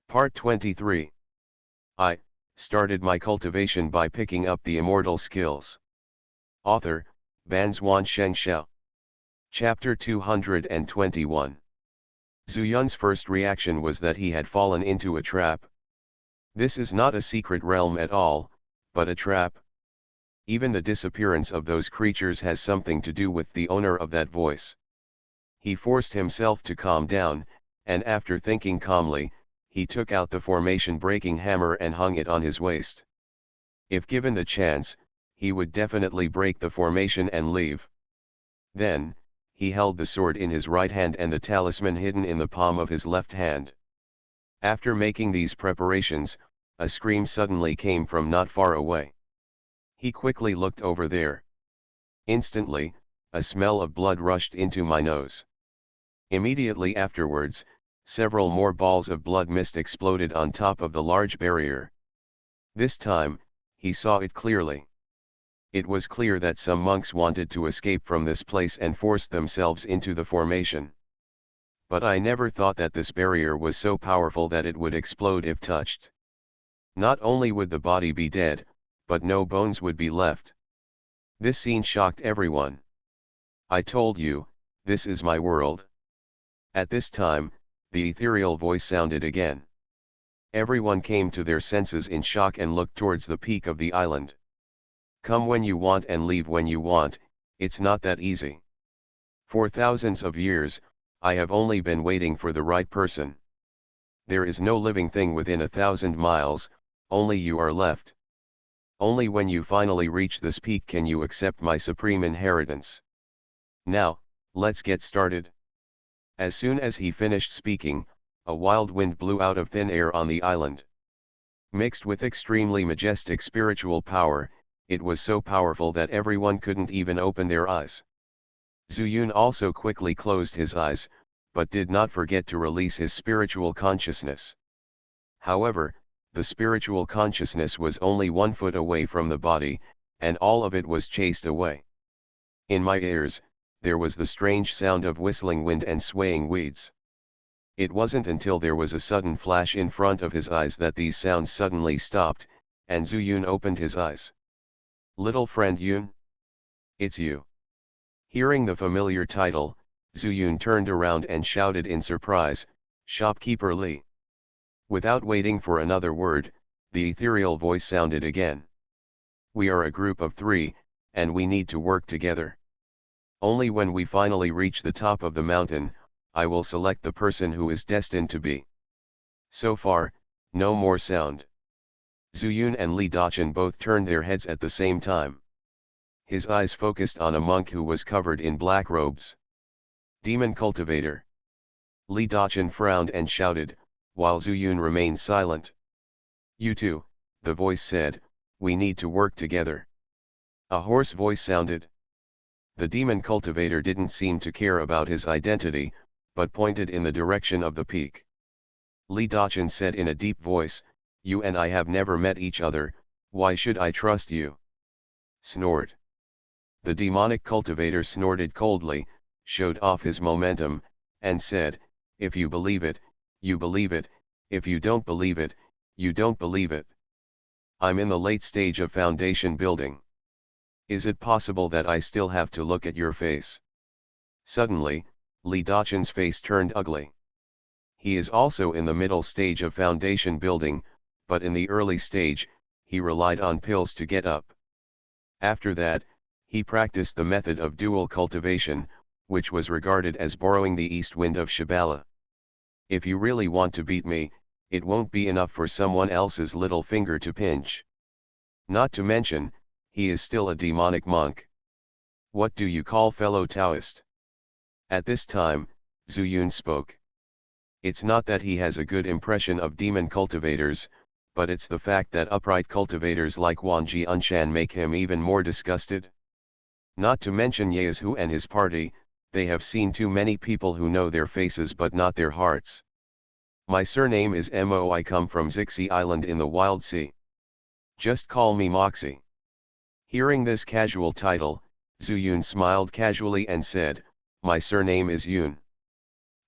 Part 23. I started my cultivation by picking up the immortal skills. Author, Banzuan Xianxia. Chapter 221. Zuyun's first reaction was that he had fallen into a trap. This is not a secret realm at all, but a trap. Even the disappearance of those creatures has something to do with the owner of that voice. He forced himself to calm down, and after thinking calmly, he took out the formation-breaking hammer and hung it on his waist. If given the chance, he would definitely break the formation and leave. Then, he held the sword in his right hand and the talisman hidden in the palm of his left hand. After making these preparations, a scream suddenly came from not far away. He quickly looked over there. Instantly, a smell of blood rushed into my nose. Immediately afterwards, several more balls of blood mist exploded on top of the large barrier. This time, he saw it clearly. It was clear that some monks wanted to escape from this place and forced themselves into the formation. But I never thought that this barrier was so powerful that it would explode if touched. Not only would the body be dead, but no bones would be left. This scene shocked everyone. I told you, this is my world. At this time, the ethereal voice sounded again. Everyone came to their senses in shock and looked towards the peak of the island. Come when you want and leave when you want, it's not that easy. For thousands of years, I have only been waiting for the right person. There is no living thing within 1,000 miles, only you are left. Only when you finally reach this peak can you accept my supreme inheritance. Now, let's get started. As soon as he finished speaking, a wild wind blew out of thin air on the island. Mixed with extremely majestic spiritual power, it was so powerful that everyone couldn't even open their eyes. Zuyun also quickly closed his eyes, but did not forget to release his spiritual consciousness. However, the spiritual consciousness was only 1 foot away from the body, and all of it was chased away. In my ears, there was the strange sound of whistling wind and swaying weeds. It wasn't until there was a sudden flash in front of his eyes that these sounds suddenly stopped, and Zuyun opened his eyes. Little friend Yun? It's you. Hearing the familiar title, Zuyun turned around and shouted in surprise, Shopkeeper Li. Without waiting for another word, the ethereal voice sounded again. We are a group of 3, and we need to work together. Only when we finally reach the top of the mountain, I will select the person who is destined to be. So far, no more sound. Zuyun and Li Daqin both turned their heads at the same time. His eyes focused on a monk who was covered in black robes. Demon cultivator. Li Daqin frowned and shouted, while Zuyun remained silent. You two, the voice said, we need to work together. A hoarse voice sounded. The demon cultivator didn't seem to care about his identity, but pointed in the direction of the peak. Li Daqin said in a deep voice, you and I have never met each other, why should I trust you? Snort. The demonic cultivator snorted coldly, showed off his momentum, and said, if you believe it, you believe it, if you don't believe it, you don't believe it. I'm in the late stage of foundation building. Is it possible that I still have to look at your face? Suddenly, Li Daqin's face turned ugly. He is also in the middle stage of foundation building, but in the early stage, he relied on pills to get up. After that, he practiced the method of dual cultivation, which was regarded as borrowing the east wind of Shambhala. If you really want to beat me, it won't be enough for someone else's little finger to pinch. Not to mention, he is still a demonic monk. What do you call fellow Taoist? At this time, Zuyun spoke. It's not that he has a good impression of demon cultivators, but it's the fact that upright cultivators like Wangji Unshan make him even more disgusted. Not to mention Yezu and his party, they have seen too many people who know their faces but not their hearts. My surname is Mo. I come from Zixi Island in the Wild Sea. Just call me Moxie. Hearing this casual title, Zuyun smiled casually and said, my surname is Yun.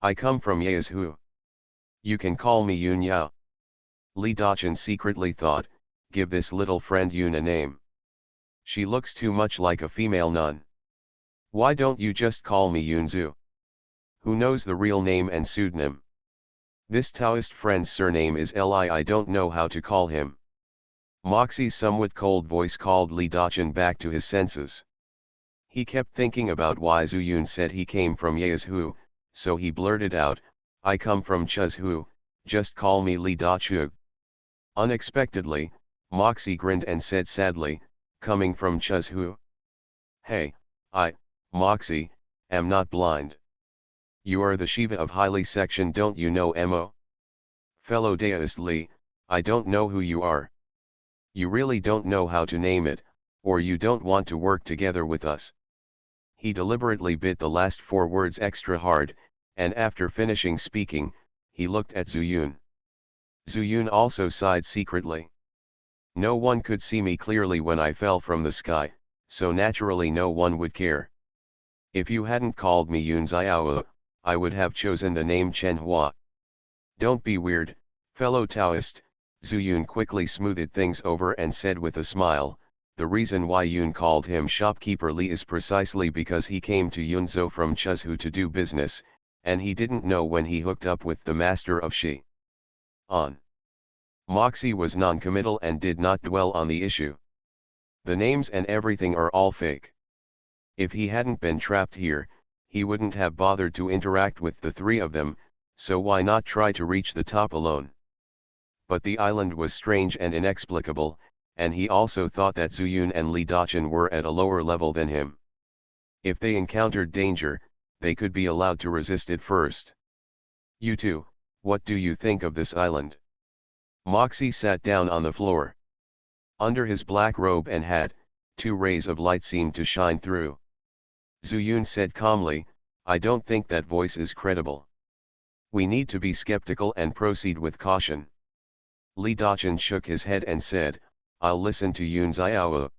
I come from Yezu. You can call me Yun Yao. Li Dachan secretly thought, give this little friend Yun a name. She looks too much like a female nun. Why don't you just call me Yunzu? Who knows the real name and pseudonym? This Taoist friend's surname is Li. I don't know how to call him. Moxie's somewhat cold voice called Li Dachan back to his senses. He kept thinking about why Zhu Yun said he came from Yeazhu, so he blurted out, I come from Chuzhu, just call me Li Dachu. Unexpectedly, Moxie grinned and said sadly, coming from Chuzhu? Hey, Moxie, am not blind. You are the Shiva of Highly section, don't you know Mo? Fellow Daoist Li, I don't know who you are. You really don't know how to name it, or you don't want to work together with us. He deliberately bit the last 4 words extra hard, and after finishing speaking, he looked at Zhu Yun. Zhu Yun also sighed secretly. No one could see me clearly when I fell from the sky, so naturally no one would care. If you hadn't called me Yun Xiao, I would have chosen the name Chen Hua. Don't be weird, fellow Taoist, Zhu Yun quickly smoothed things over and said with a smile, the reason why Yun called him shopkeeper Li is precisely because he came to Yunzhou from Chuzhu to do business, and he didn't know when he hooked up with the master of Shi. On. Moxie was non-committal and did not dwell on the issue. The names and everything are all fake. If he hadn't been trapped here, he wouldn't have bothered to interact with the 3 of them, so why not try to reach the top alone? But the island was strange and inexplicable, and he also thought that Zhu Yun and Li Dachan were at a lower level than him. If they encountered danger, they could be allowed to resist it first. You two, what do you think of this island? Moxie sat down on the floor. Under his black robe and hat, 2 rays of light seemed to shine through. Zhu Yun said calmly, I don't think that voice is credible. We need to be skeptical and proceed with caution. Li Dachan shook his head and said, I'll listen to Yun Xiao.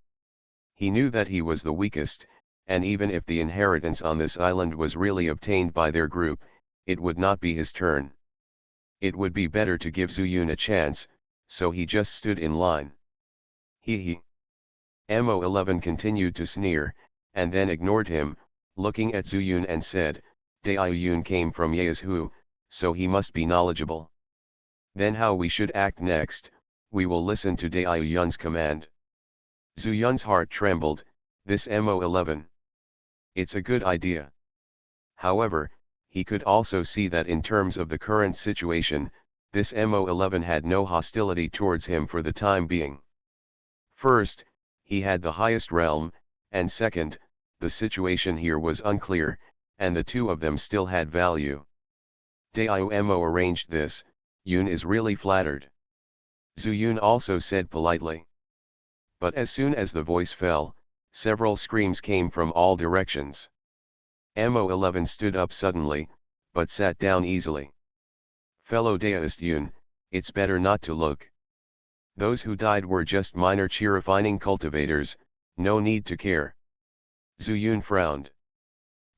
He knew that he was the weakest, and even if the inheritance on this island was really obtained by their group, it would not be his turn. It would be better to give Zhu Yun a chance, so he just stood in line. He. Mo11 continued to sneer, and then ignored him, looking at Zhu Yun and said, Dai Yun came from Yeazhu, so he must be knowledgeable. Then how we should act next, we will listen to Dai Yun's command. Zhu Yun's heart trembled, this Mo11. It's a good idea. However, he could also see that in terms of the current situation, this Mo11 had no hostility towards him for the time being. First, he had the highest realm, and second, the situation here was unclear, and the 2 of them still had value. Daiomo arranged this, Yun is really flattered. Zhu Yun also said politely. But as soon as the voice fell, several screams came from all directions. Mo11 stood up suddenly, but sat down easily. Fellow Daoist Yun, it's better not to look. Those who died were just minor chi-refining cultivators, no need to care. Zhu Yun frowned.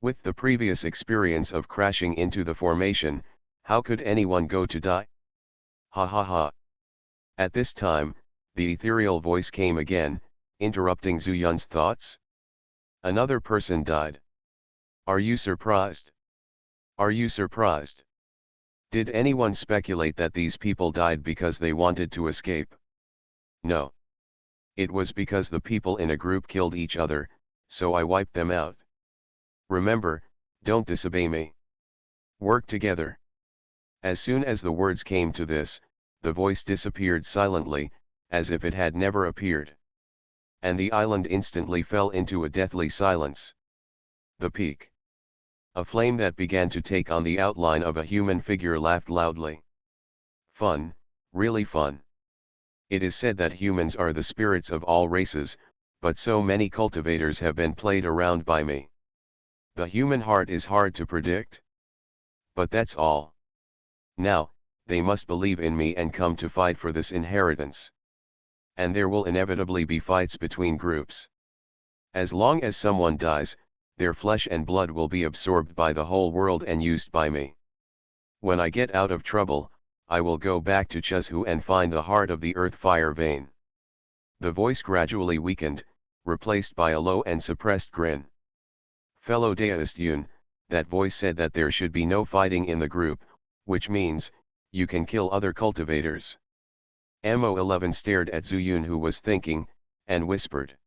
With the previous experience of crashing into the formation, how could anyone go to die? Ha ha ha. At this time, the ethereal voice came again, interrupting Zhu Yun's thoughts. Another person died. Are you surprised? Are you surprised? Did anyone speculate that these people died because they wanted to escape? No. It was because the people in a group killed each other, so I wiped them out. Remember, don't disobey me. Work together. As soon as the words came to this, the voice disappeared silently, as if it had never appeared. And the island instantly fell into a deathly silence. The peak. A flame that began to take on the outline of a human figure laughed loudly. Fun, really fun. It is said that humans are the spirits of all races, but so many cultivators have been played around by me. The human heart is hard to predict. But that's all. Now, they must believe in me and come to fight for this inheritance. And there will inevitably be fights between groups. As long as someone dies, their flesh and blood will be absorbed by the whole world and used by me. When I get out of trouble, I will go back to Chuzhu and find the heart of the earth fire vein. The voice gradually weakened, replaced by a low and suppressed grin. Fellow Daoist Yun, that voice said that there should be no fighting in the group, which means, you can kill other cultivators. Mo11 stared at Zhu Yun, who was thinking, and whispered.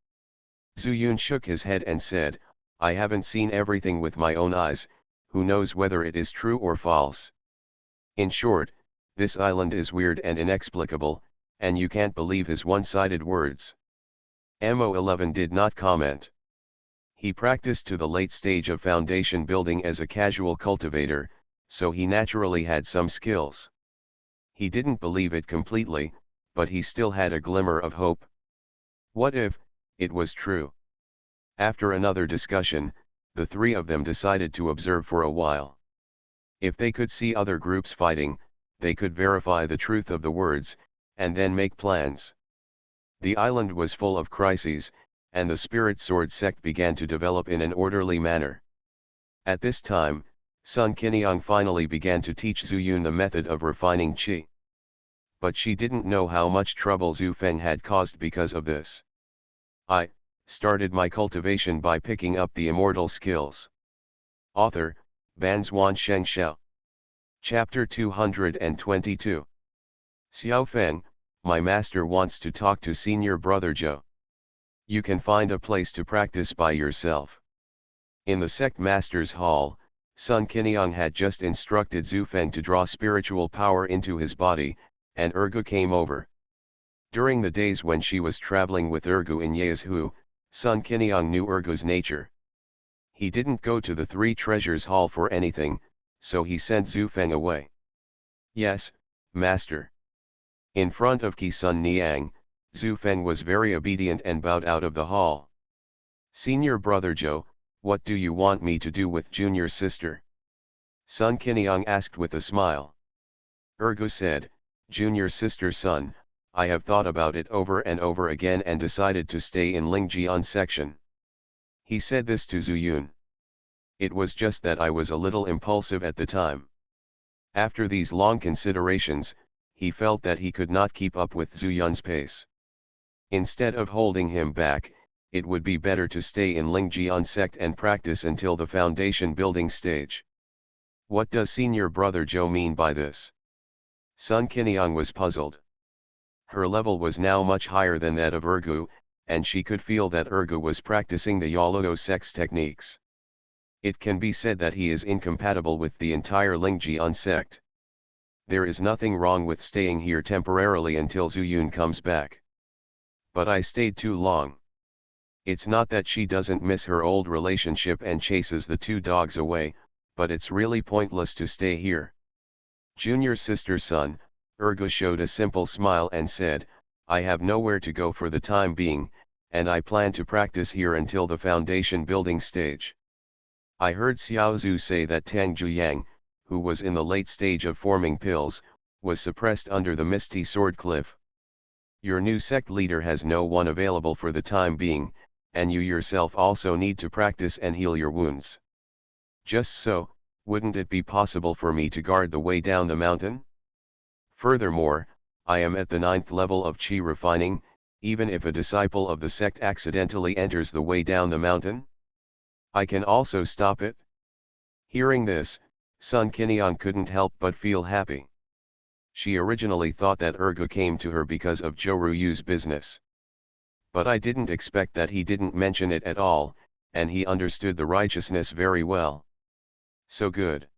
Zhu Yun shook his head and said, I haven't seen everything with my own eyes, who knows whether it is true or false. In short, this island is weird and inexplicable, and you can't believe his one-sided words. Mo11 did not comment. He practiced to the late stage of foundation building as a casual cultivator, so he naturally had some skills. He didn't believe it completely, but he still had a glimmer of hope. What if it was true? After another discussion, the three of them decided to observe for a while. If they could see other groups fighting, they could verify the truth of the words, and then make plans. The island was full of crises, and the Spirit Sword sect began to develop in an orderly manner. At this time, Sun Qiniang finally began to teach Zhu Yun the method of refining qi. But she didn't know how much trouble Zhu Feng had caused because of this. I started my cultivation by picking up the immortal skills. Author, Banzuan Xianxia. Chapter 222. Xiao Feng, my master wants to talk to senior brother Zhou. You can find a place to practice by yourself. In the sect master's hall, Sun Qiniang had just instructed Zhu Feng to draw spiritual power into his body, and Ergu came over. During the days when she was traveling with Ergu in Yazhu, Sun Qiniang knew Ergu's nature. He didn't go to the Three Treasures Hall for anything, so he sent Zhu Feng away. Yes, master. In front of Qi Sun Niang, Zhu Feng was very obedient and bowed out of the hall. Senior brother Zhou, what do you want me to do with junior sister? Sun Qiniang asked with a smile. Ergu said, Junior sister son, I have thought about it over and over again and decided to stay in Lingjian section. He said this to Zhu Yun. It was just that I was a little impulsive at the time. After these long considerations, he felt that he could not keep up with Zhu Yun's pace. Instead of holding him back, it would be better to stay in Lingjian sect and practice until the foundation building stage. What does senior brother Zhou mean by this? Sun Qiniang was puzzled. Her level was now much higher than that of Ergu, and she could feel that Ergu was practicing the Yaluo sect's techniques. It can be said that he is incompatible with the entire Lingjian sect. There is nothing wrong with staying here temporarily until Zhu Yun comes back. But I stayed too long. It's not that she doesn't miss her old relationship and chases the two dogs away, but it's really pointless to stay here. Junior sister son, Ergu showed a simple smile and said, I have nowhere to go for the time being, and I plan to practice here until the foundation building stage. I heard Xiao Zhu say that Tang Zhuyang, who was in the late stage of forming pills, was suppressed under the misty sword cliff. Your new sect leader has no one available for the time being, and you yourself also need to practice and heal your wounds. Just so, wouldn't it be possible for me to guard the way down the mountain? Furthermore, I am at the 9th level of qi refining, even if a disciple of the sect accidentally enters the way down the mountain, I can also stop it. Hearing this, Sun Qiniang couldn't help but feel happy. She originally thought that Ergu came to her because of Zhou Ruyu's business. But I didn't expect that he didn't mention it at all, and he understood the righteousness very well. So good.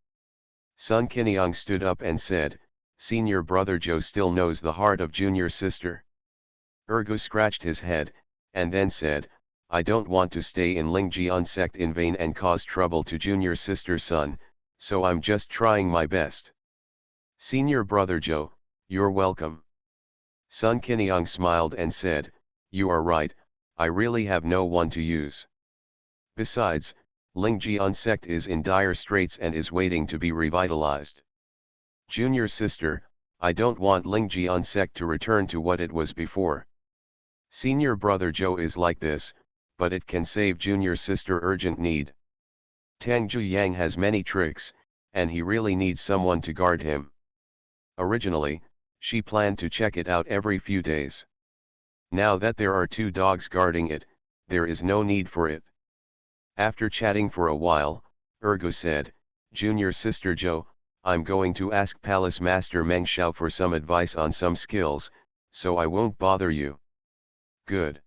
Sun Qiniang stood up and said, Senior brother Zhou still knows the heart of junior sister. Ergu scratched his head, and then said, I don't want to stay in Lingjian sect in vain and cause trouble to junior sister son, so I'm just trying my best. Senior brother Zhou, you're welcome. Sun Qiniang smiled and said, You are right, I really have no one to use. Besides, Lingjian sect is in dire straits and is waiting to be revitalized. Junior sister, I don't want Lingjian sect to return to what it was before. Senior brother Zhou is like this, but it can save junior sister urgent need. Tang Zhuyang has many tricks, and he really needs someone to guard him. Originally, she planned to check it out every few days. Now that there are 2 dogs guarding it, there is no need for it. After chatting for a while, Ergo said, "Junior Sister Jo, I'm going to ask Palace Master Meng Xiao for some advice on some skills, so I won't bother you." "Good."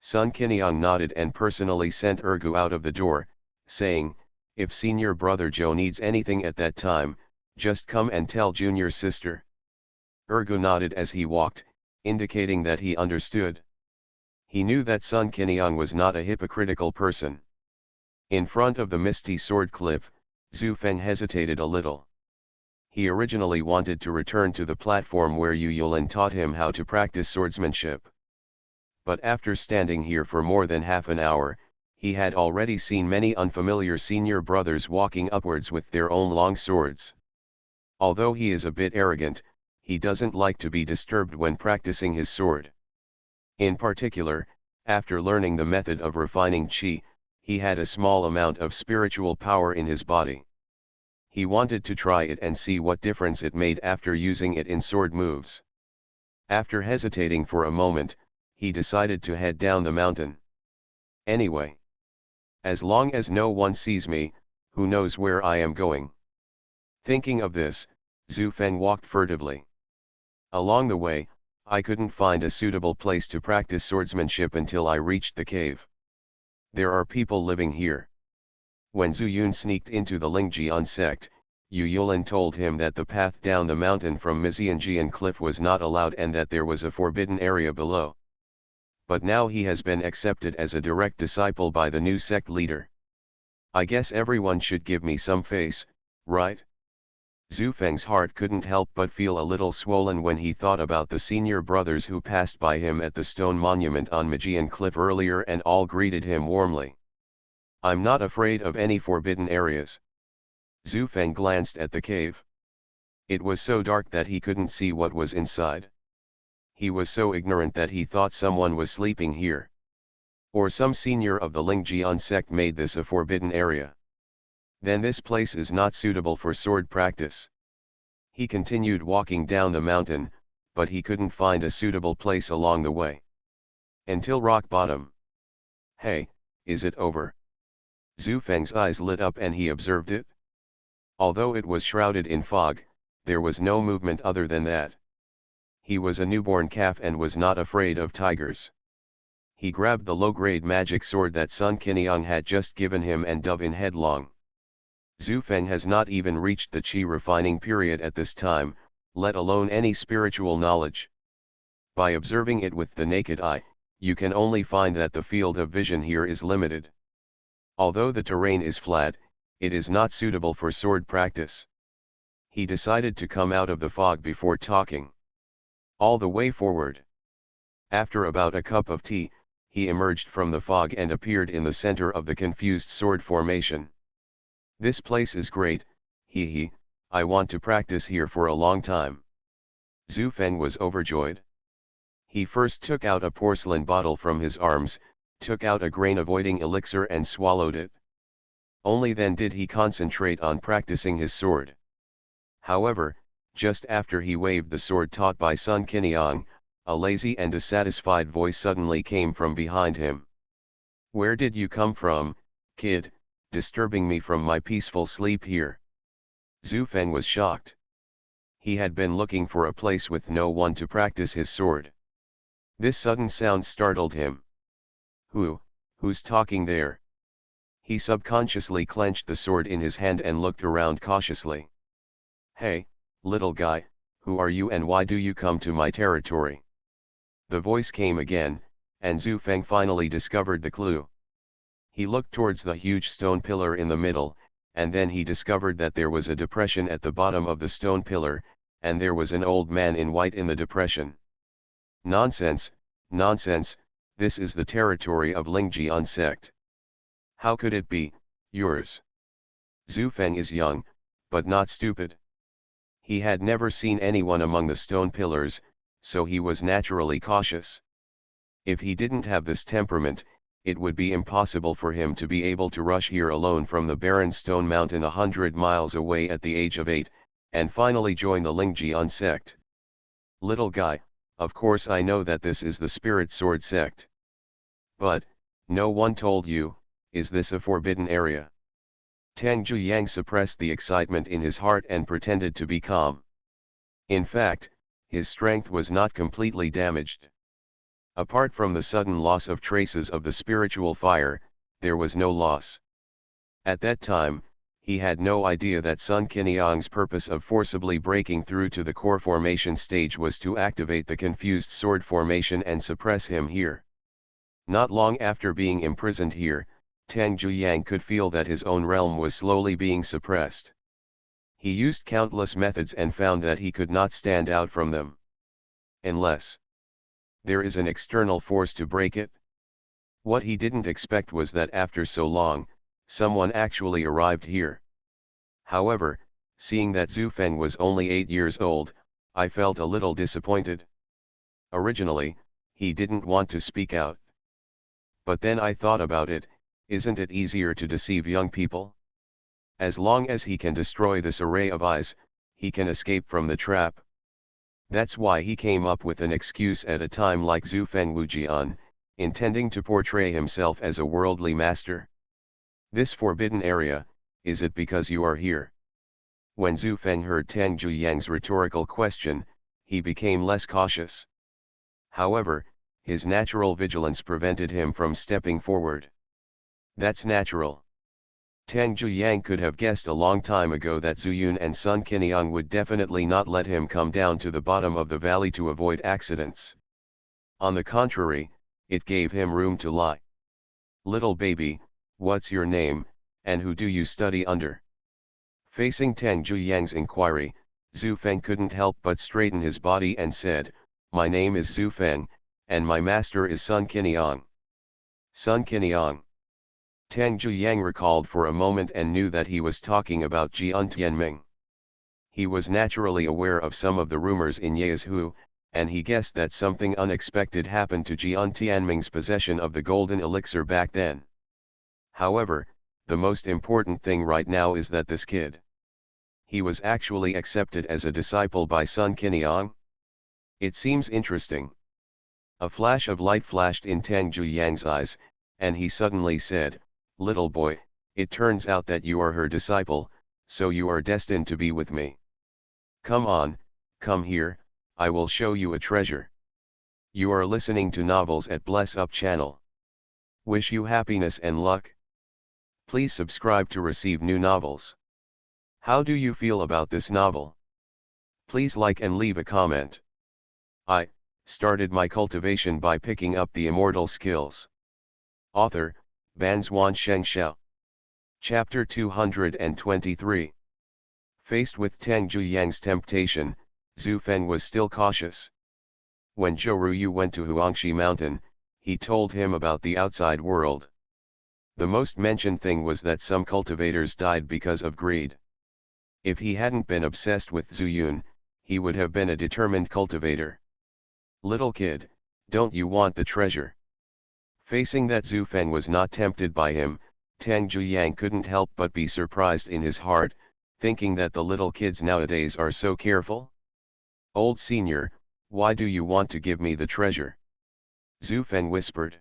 Sun Qiniang nodded and personally sent Ergo out of the door, saying, "If senior brother Joe needs anything at that time, just come and tell junior sister." Ergo nodded as he walked, indicating that he understood. He knew that Sun Qiniang was not a hypocritical person. In front of the misty sword cliff, Zhu Feng hesitated a little. He originally wanted to return to the platform where Yu Yulin taught him how to practice swordsmanship. But after standing here for more than half an hour, he had already seen many unfamiliar senior brothers walking upwards with their own long swords. Although he is a bit arrogant, he doesn't like to be disturbed when practicing his sword. In particular, after learning the method of refining qi, he had a small amount of spiritual power in his body. He wanted to try it and see what difference it made after using it in sword moves. After hesitating for a moment, he decided to head down the mountain. Anyway, as long as no one sees me, who knows where I am going? Thinking of this, Zhu Feng walked furtively. Along the way, I couldn't find a suitable place to practice swordsmanship until I reached the cave. There are people living here. When Zhu Yun sneaked into the Lingjian sect, Yu Yulin told him that the path down the mountain from Mizianjian cliff was not allowed and that there was a forbidden area below. But now he has been accepted as a direct disciple by the new sect leader. I guess everyone should give me some face, right? Zhu Feng's heart couldn't help but feel a little swollen when he thought about the senior brothers who passed by him at the stone monument on Mijian Cliff earlier and all greeted him warmly. I'm not afraid of any forbidden areas. Zhu Feng glanced at the cave. It was so dark that he couldn't see what was inside. He was so ignorant that he thought someone was sleeping here. Or some senior of the Lingjian sect made this a forbidden area. Then this place is not suitable for sword practice. He continued walking down the mountain, but he couldn't find a suitable place along the way. Until rock bottom. Hey, is it over? Zhu Feng's eyes lit up and he observed it. Although it was shrouded in fog, there was no movement other than that. He was a newborn calf and was not afraid of tigers. He grabbed the low-grade magic sword that Sun Qiniang had just given him and dove in headlong. Zhu Feng has not even reached the qi refining period at this time, let alone any spiritual knowledge. By observing it with the naked eye, you can only find that the field of vision here is limited. Although the terrain is flat, it is not suitable for sword practice. He decided to come out of the fog before talking. All the way forward. After about a cup of tea, he emerged from the fog and appeared in the center of the confused sword formation. This place is great, he, I want to practice here for a long time. Zhu Feng was overjoyed. He first took out a porcelain bottle from his arms, took out a grain-avoiding elixir and swallowed it. Only then did he concentrate on practicing his sword. However, just after he waved the sword taught by Sun Qiniang, a lazy and dissatisfied voice suddenly came from behind him. "Where did you come from, kid, disturbing me from my peaceful sleep here?" Zhu Feng was shocked. He had been looking for a place with no one to practice his sword. This sudden sound startled him. Who's talking there? He subconsciously clenched the sword in his hand and looked around cautiously. "Hey, little guy, who are you and why do you come to my territory?" The voice came again, and Zhu Feng finally discovered the clue. He looked towards the huge stone pillar in the middle, and then he discovered that there was a depression at the bottom of the stone pillar, and there was an old man in white in the depression. Nonsense, nonsense, this is the territory of Lingjian sect. How could it be yours? Zhu Feng is young, but not stupid. He had never seen anyone among the stone pillars, so he was naturally cautious. If he didn't have this temperament, it would be impossible for him to be able to rush here alone from the barren stone mountain 100 miles away at the age of 8, and finally join the Lingjian sect. Little guy, of course I know that this is the Spirit Sword sect. But, no one told you, is this a forbidden area? Tang Zhuyang suppressed the excitement in his heart and pretended to be calm. In fact, his strength was not completely damaged. Apart from the sudden loss of traces of the spiritual fire, there was no loss. At that time, he had no idea that Sun Qinyang's purpose of forcibly breaking through to the core formation stage was to activate the confused sword formation and suppress him here. Not long after being imprisoned here, Tang Zhuyang could feel that his own realm was slowly being suppressed. He used countless methods and found that he could not stand out from them. Unless there is an external force to break it. What he didn't expect was that after so long, someone actually arrived here. However, seeing that Zhu Feng was only 8 years old, I felt a little disappointed. Originally, he didn't want to speak out. But then I thought about it, isn't it easier to deceive young people? As long as he can destroy this array of eyes, he can escape from the trap. That's why he came up with an excuse at a time like Zhu Feng Wujian, intending to portray himself as a worldly master. This forbidden area, is it because you are here? When Zhu Feng heard Tang Zhuyang's rhetorical question, he became less cautious. However, his natural vigilance prevented him from stepping forward. That's natural. Tang Zhuyang could have guessed a long time ago that Zuyun and Sun Qinyang would definitely not let him come down to the bottom of the valley to avoid accidents. On the contrary, it gave him room to lie. Little baby, what's your name, and who do you study under? Facing Tang Zhuyang's inquiry, Zhu Feng couldn't help but straighten his body and said, my name is Zhu Feng, and my master is Sun Qinyang. Sun Qinyang. Tang Zhuyang recalled for a moment and knew that he was talking about Jian Tianming. He was naturally aware of some of the rumors in Yezhou, and he guessed that something unexpected happened to Jian Tianming's possession of the golden elixir back then. However, the most important thing right now is that this kid. He was actually accepted as a disciple by Sun Qinyang? It seems interesting. A flash of light flashed in Tang Zhuyang's eyes, and he suddenly said, little boy, it turns out that you are her disciple, so you are destined to be with me. Come on, come here, I will show you a treasure. You are listening to Novels at Bless Up channel. Wish you happiness and luck. Please subscribe to receive new novels. How do you feel about this novel? Please like and leave a comment. I started my cultivation by picking up the immortal skills. Author, Banzuan Xianxia. Chapter 223. Faced with Tang Zhuyang's temptation, Zhu Feng was still cautious. When Zhou Ruyu went to Huangshi Mountain, he told him about the outside world. The most mentioned thing was that some cultivators died because of greed. If he hadn't been obsessed with Zuyun, he would have been a determined cultivator. Little kid, don't you want the treasure? Facing that Zhu Feng was not tempted by him, Tang Zhuyang couldn't help but be surprised in his heart, thinking that the little kids nowadays are so careful. Old senior, why do you want to give me the treasure? Zhu Feng whispered.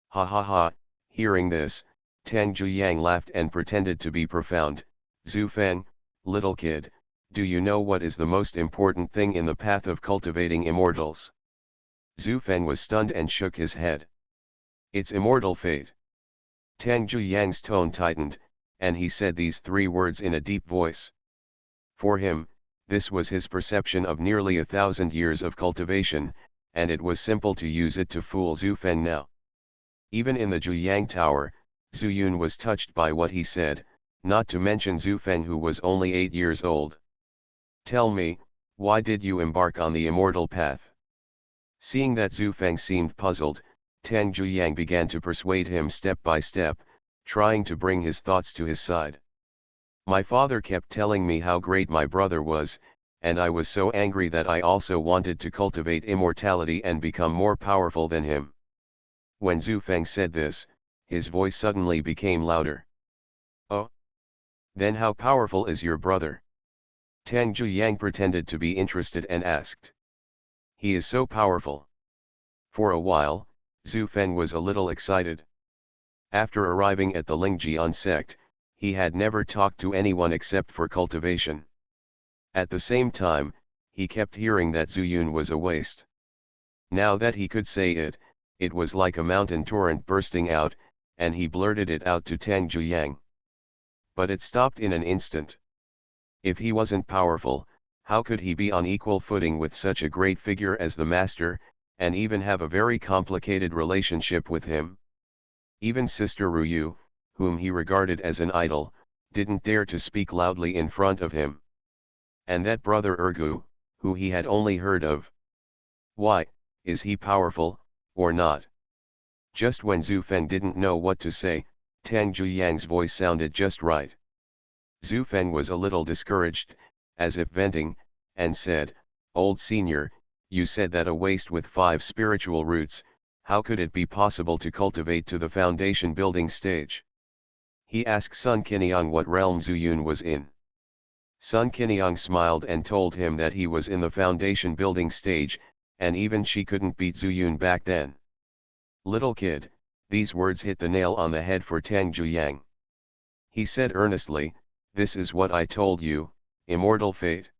Ha ha ha, hearing this, Tang Zhuyang laughed and pretended to be profound. Zhu Feng, little kid, do you know what is the most important thing in the path of cultivating immortals? Zhu Feng was stunned and shook his head. It's immortal fate. Tang Zhuyang's tone tightened, and he said these 3 words in a deep voice. For him, this was his perception of nearly 1,000 years of cultivation, and it was simple to use it to fool Zhu Feng now. Even in the Zhuyang Tower, Zhu Yun was touched by what he said, not to mention Zhu Feng, who was only 8 years old. Tell me, why did you embark on the immortal path? Seeing that Zhu Feng seemed puzzled, Tang Zhuyang began to persuade him step by step, trying to bring his thoughts to his side. My father kept telling me how great my brother was, and I was so angry that I also wanted to cultivate immortality and become more powerful than him. When Zhu Feng said this, his voice suddenly became louder. Oh? Then how powerful is your brother? Tang Zhuyang pretended to be interested and asked. He is so powerful. For a while, Zhu Feng was a little excited. After arriving at the Lingjian sect, he had never talked to anyone except for cultivation. At the same time, he kept hearing that Zuyun was a waste. Now that he could say it, it was like a mountain torrent bursting out, and he blurted it out to Tang Zhuyang. But it stopped in an instant. If he wasn't powerful, how could he be on equal footing with such a great figure as the master, and even have a very complicated relationship with him? Even Sister Ruyu, whom he regarded as an idol, didn't dare to speak loudly in front of him. And that brother Ergu, who he had only heard of. Why, is he powerful, or not? Just when Zhu Feng didn't know what to say, Tang Zhuyang's voice sounded just right. Zhu Feng was a little discouraged, as if venting, and said, "Old senior, you said that a waste with 5 spiritual roots, how could it be possible to cultivate to the foundation building stage?" He asked Sun Qiniang what realm Zuyun was in. Sun Qiniang smiled and told him that he was in the foundation building stage, and even she couldn't beat Zuyun back then. Little kid, these words hit the nail on the head for Tang Zhuyang. He said earnestly, "This is what I told you, immortal fate.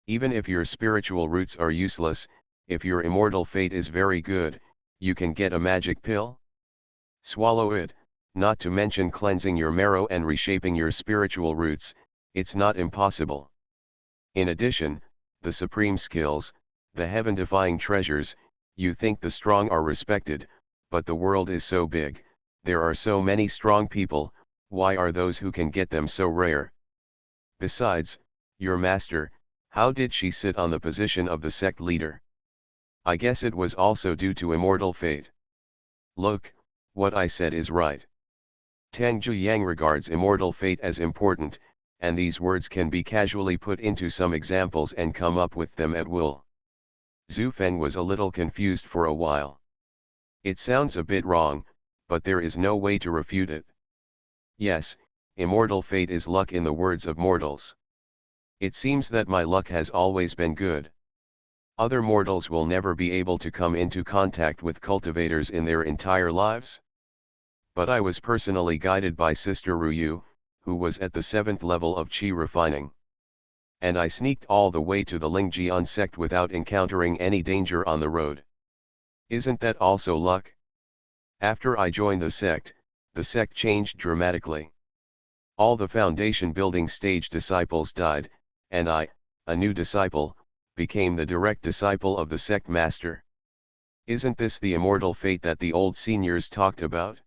Even if your spiritual roots are useless, if your immortal fate is very good, you can get a magic pill. Swallow it, not to mention cleansing your marrow and reshaping your spiritual roots, it's not impossible. In addition, the supreme skills, the heaven-defying treasures, you think the strong are respected, but the world is so big, there are so many strong people, why are those who can get them so rare? Besides, your master, how did she sit on the position of the sect leader? I guess it was also due to immortal fate. Look, what I said is right." Tang Zhuyang regards immortal fate as important, and these words can be casually put into some examples and come up with them at will. Zhu Feng was a little confused for a while. It sounds a bit wrong, but there is no way to refute it. Yes, immortal fate is luck in the words of mortals. It seems that my luck has always been good. Other mortals will never be able to come into contact with cultivators in their entire lives. But I was personally guided by Sister Ruyu, who was at the 7th level of Qi refining. And I sneaked all the way to the Lingjian sect without encountering any danger on the road. Isn't that also luck? After I joined the sect changed dramatically. All the foundation building stage disciples died, and I, a new disciple, became the direct disciple of the sect master. Isn't this the immortal fate that the old seniors talked about?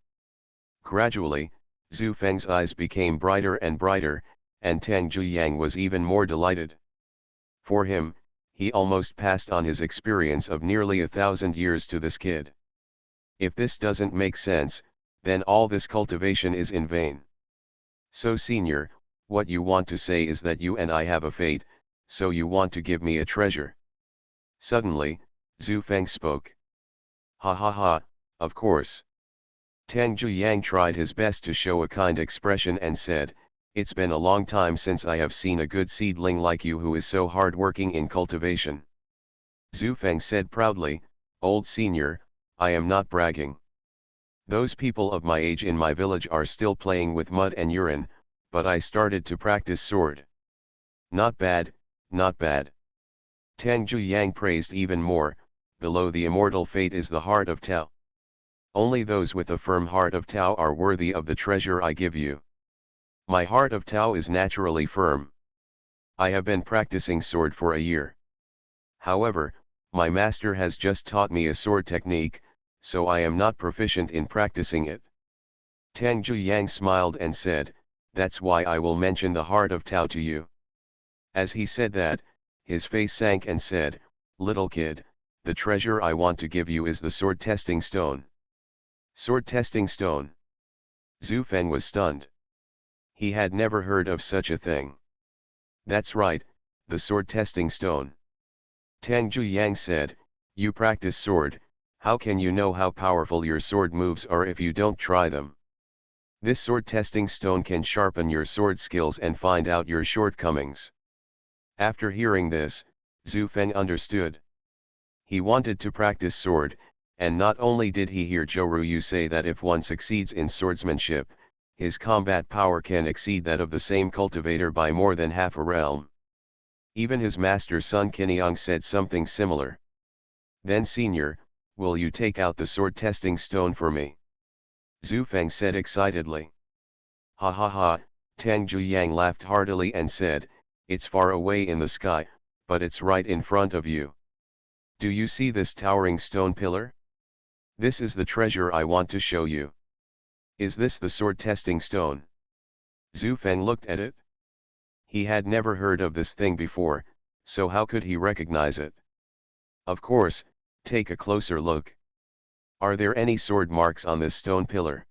Gradually, Zhu Feng's eyes became brighter and brighter, and Tang Zhuyang was even more delighted. For him, he almost passed on his experience of nearly 1,000 years to this kid. If this doesn't make sense, then all this cultivation is in vain. So senior, what you want to say is that you and I have a fate, so you want to give me a treasure. Suddenly, Zhu Feng spoke. Ha ha ha, of course. Tang Zhuyang tried his best to show a kind expression and said, "It's been a long time since I have seen a good seedling like you who is so hard-working in cultivation." Zhu Feng said proudly, "Old senior, I am not bragging. Those people of my age in my village are still playing with mud and urine, but I started to practice sword. Not bad, not bad." Tang Zhuyang praised even more, "Below the immortal fate is the heart of Tao. Only those with a firm heart of Tao are worthy of the treasure I give you. My heart of Tao is naturally firm. I have been practicing sword for a year. However, my master has just taught me a sword technique, so I am not proficient in practicing it." Tang Zhuyang smiled and said, "That's why I will mention the heart of Tao to you." As he said that, his face sank and said, "Little kid, the treasure I want to give you is the sword testing stone." Sword testing stone. Zhu Feng was stunned. He had never heard of such a thing. "That's right, the sword testing stone." Tang Zhuyang said, "You practice sword, how can you know how powerful your sword moves are if you don't try them? This sword testing stone can sharpen your sword skills and find out your shortcomings. After hearing this, Zhu Feng understood. He wanted to practice sword, and not only did he hear Zhou Ruyu say that if one succeeds in swordsmanship, his combat power can exceed that of the same cultivator by more than half a realm. Even his master Sun Qinyang said something similar. Then senior, will you take out the sword testing stone for me? Zhu Feng said excitedly. Ha ha ha, Tang Zhuyang laughed heartily and said, it's far away in the sky, but it's right in front of you. Do you see this towering stone pillar? This is the treasure I want to show you. Is this the sword testing stone? Zhu Feng looked at it. He had never heard of this thing before, so how could he recognize it? Of course, take a closer look. Are there any sword marks on this stone pillar?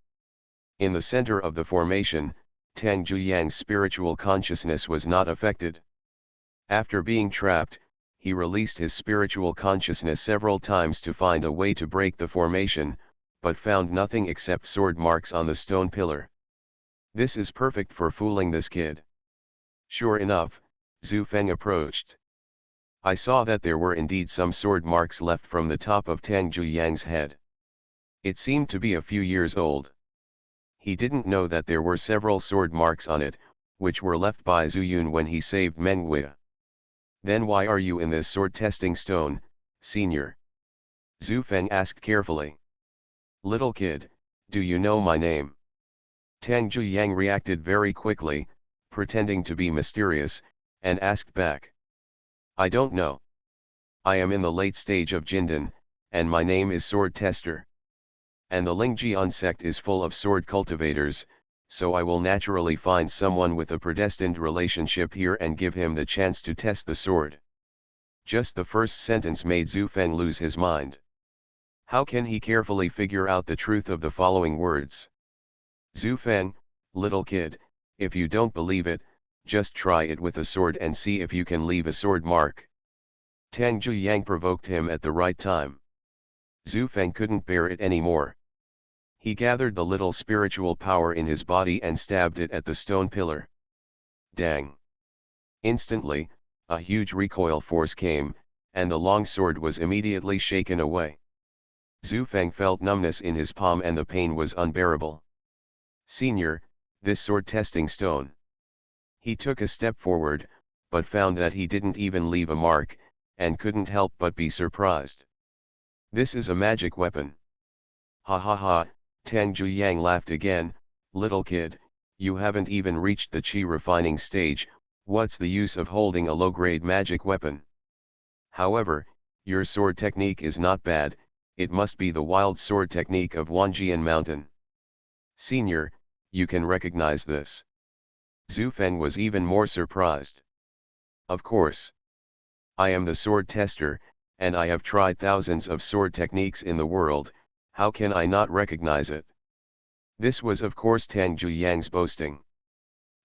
In the center of the formation, Tang Zhuyang's spiritual consciousness was not affected. After being trapped, he released his spiritual consciousness several times to find a way to break the formation, but found nothing except sword marks on the stone pillar. This is perfect for fooling this kid. Sure enough, Zhu Feng approached. I saw that there were indeed some sword marks left from the top of Tang Zhuyang's head. It seemed to be a few years old. He didn't know that there were several sword marks on it, which were left by Zhu Yun when he saved Meng Wei. Then why are you in this sword testing stone, senior? Zhu Feng asked carefully. Little kid, do you know my name? Tang Zhuyang reacted very quickly, pretending to be mysterious, and asked back. I don't know. I am in the late stage of Jindan, and my name is Sword Tester. And the Lingjian sect is full of sword cultivators, so I will naturally find someone with a predestined relationship here and give him the chance to test the sword. Just the first sentence made Zhu Feng lose his mind. How can he carefully figure out the truth of the following words? Zhu Feng, little kid, if you don't believe it, just try it with a sword and see if you can leave a sword mark. Tang Zhuyang provoked him at the right time. Zhu Feng couldn't bear it anymore. He gathered the little spiritual power in his body and stabbed it at the stone pillar. Dang! Instantly, a huge recoil force came, and the long sword was immediately shaken away. Zhu Feng felt numbness in his palm and the pain was unbearable. Senior, this sword testing stone. He took a step forward, but found that he didn't even leave a mark, and couldn't help but be surprised. This is a magic weapon. Ha ha ha, Tang Zhuyang laughed again. Little kid, you haven't even reached the qi refining stage, what's the use of holding a low-grade magic weapon? However, your sword technique is not bad, it must be the wild sword technique of Wanjian Mountain. Senior, you can recognize this. Zhu Feng was even more surprised. Of course. I am the sword tester, and I have tried thousands of sword techniques in the world, how can I not recognize it? This was of course Tang Zhuyang's boasting.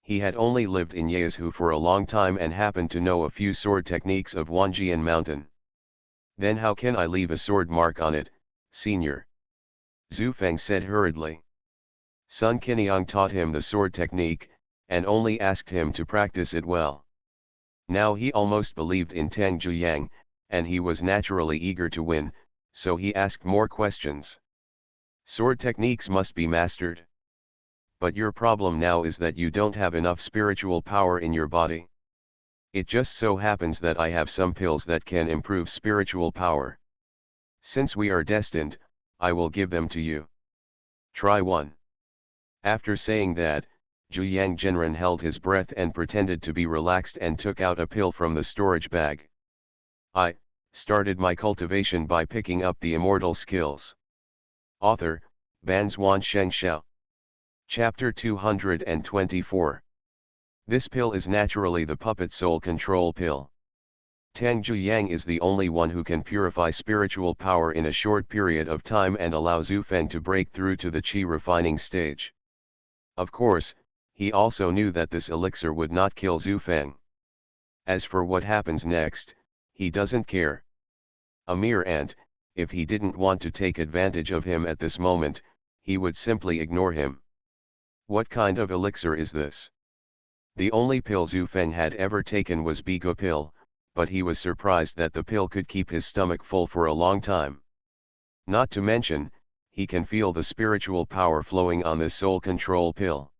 He had only lived in Yezhou for a long time and happened to know a few sword techniques of Wanjian Mountain. Then how can I leave a sword mark on it, senior? Zhu Feng said hurriedly. Sun Qinyang taught him the sword technique, and only asked him to practice it well. Now he almost believed in Tang Zhuyang, and he was naturally eager to win, so he asked more questions. Sword techniques must be mastered. But your problem now is that you don't have enough spiritual power in your body. It just so happens that I have some pills that can improve spiritual power. Since we are destined, I will give them to you. Try one. After saying that, Zhuyang Zhenren held his breath and pretended to be relaxed and took out a pill from the storage bag. I started my cultivation by picking up the immortal skills. Author, Banzuan Xianxia. Chapter 224. This pill is naturally the puppet soul control pill. Tang Zhuyang is the only one who can purify spiritual power in a short period of time and allow Zhu Feng to break through to the qi refining stage. Of course, he also knew that this elixir would not kill Zhu Feng. As for what happens next, he doesn't care. A mere ant, if he didn't want to take advantage of him at this moment, he would simply ignore him. What kind of elixir is this? The only pill Zhu Feng had ever taken was Bigo pill, but he was surprised that the pill could keep his stomach full for a long time. Not to mention, he can feel the spiritual power flowing on this soul control pill.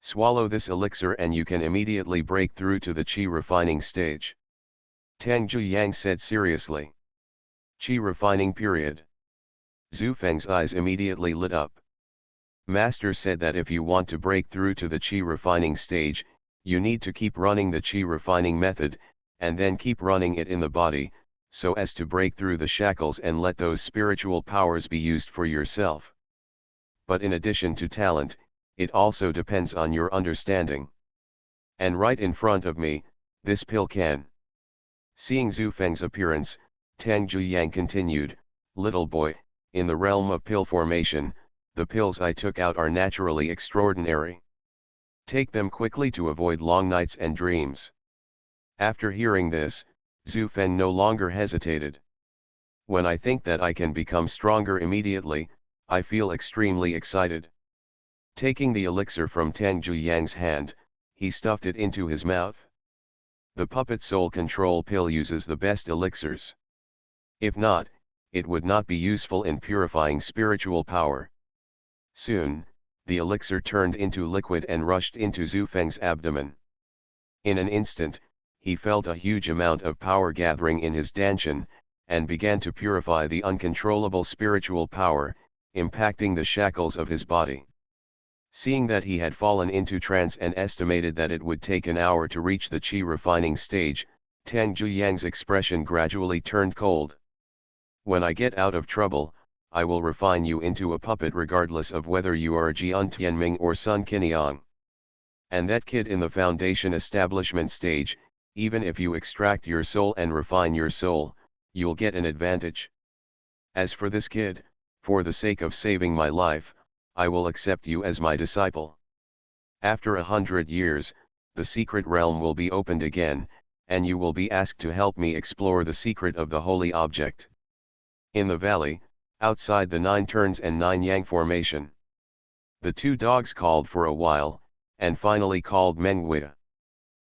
Swallow this elixir and you can immediately break through to the qi refining stage. Tang Zhuyang said seriously. Qi refining period. Zhu Feng's eyes immediately lit up. Master said that if you want to break through to the qi refining stage, you need to keep running the qi refining method, and then keep running it in the body, so as to break through the shackles and let those spiritual powers be used for yourself. But in addition to talent, it also depends on your understanding. And right in front of me, this pill can. Seeing Zhu Feng's appearance, Tang Zhuyang continued, little boy, in the realm of pill formation, the pills I took out are naturally extraordinary. Take them quickly to avoid long nights and dreams. After hearing this, Zhu Feng no longer hesitated. When I think that I can become stronger immediately, I feel extremely excited. Taking the elixir from Tang Zhuyang's hand, he stuffed it into his mouth. The puppet soul control pill uses the best elixirs. If not, it would not be useful in purifying spiritual power. Soon, the elixir turned into liquid and rushed into Zhu Feng's abdomen. In an instant, he felt a huge amount of power gathering in his dantian, and began to purify the uncontrollable spiritual power, impacting the shackles of his body. Seeing that he had fallen into trance and estimated that it would take an hour to reach the qi refining stage, Tang Zhuyang's expression gradually turned cold. When I get out of trouble, I will refine you into a puppet regardless of whether you are Jian Tianming or Sun Qiniang. And that kid in the foundation establishment stage, even if you extract your soul and refine your soul, you'll get an advantage. As for this kid, for the sake of saving my life, I will accept you as my disciple. After 100 years, the secret realm will be opened again, and you will be asked to help me explore the secret of the holy object. In the valley, outside the 9 turns and 9 yang formation. The 2 dogs called for a while, and finally called Mengwei.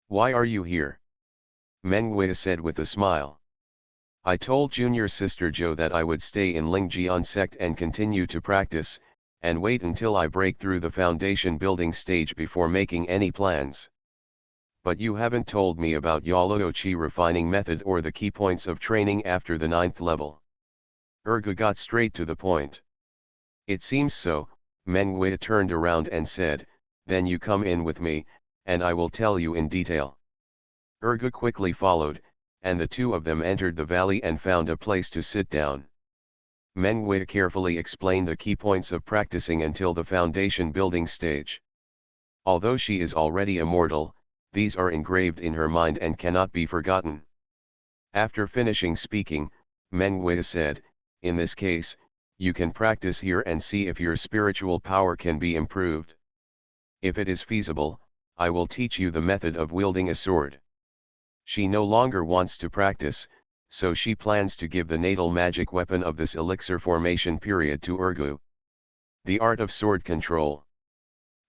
Why are you here? Mengwei said with a smile. I told junior sister Zhou that I would stay in Lingjian sect and continue to practice, and wait until I break through the foundation building stage before making any plans. But you haven't told me about Yaluo Qi refining method or the key points of training after the 9th level. Ergu got straight to the point. It seems so, Mengwei turned around and said, then you come in with me, and I will tell you in detail. Ergu quickly followed, and the 2 of them entered the valley and found a place to sit down. Mengwei carefully explained the key points of practicing until the foundation building stage. Although she is already immortal, these are engraved in her mind and cannot be forgotten. After finishing speaking, Mengwei said, in this case, you can practice here and see if your spiritual power can be improved. If it is feasible, I will teach you the method of wielding a sword. She no longer wants to practice, so she plans to give the natal magic weapon of this elixir formation period to Ergu. The art of sword control.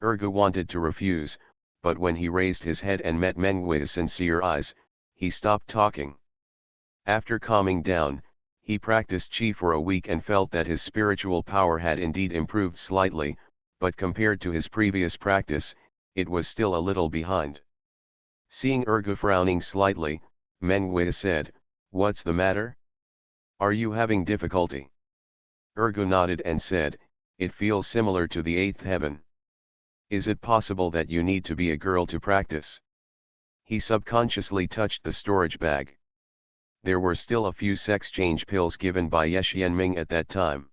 Ergu wanted to refuse, but when he raised his head and met Mengwei's sincere eyes, he stopped talking. After calming down, he practiced qi for a week and felt that his spiritual power had indeed improved slightly, but compared to his previous practice, it was still a little behind. Seeing Ergu frowning slightly, Mengwei said, what's the matter? Are you having difficulty? Ergu nodded and said, it feels similar to the 8th heaven. Is it possible that you need to be a girl to practice? He subconsciously touched the storage bag. There were still a few sex change pills given by Ye Xianming at that time.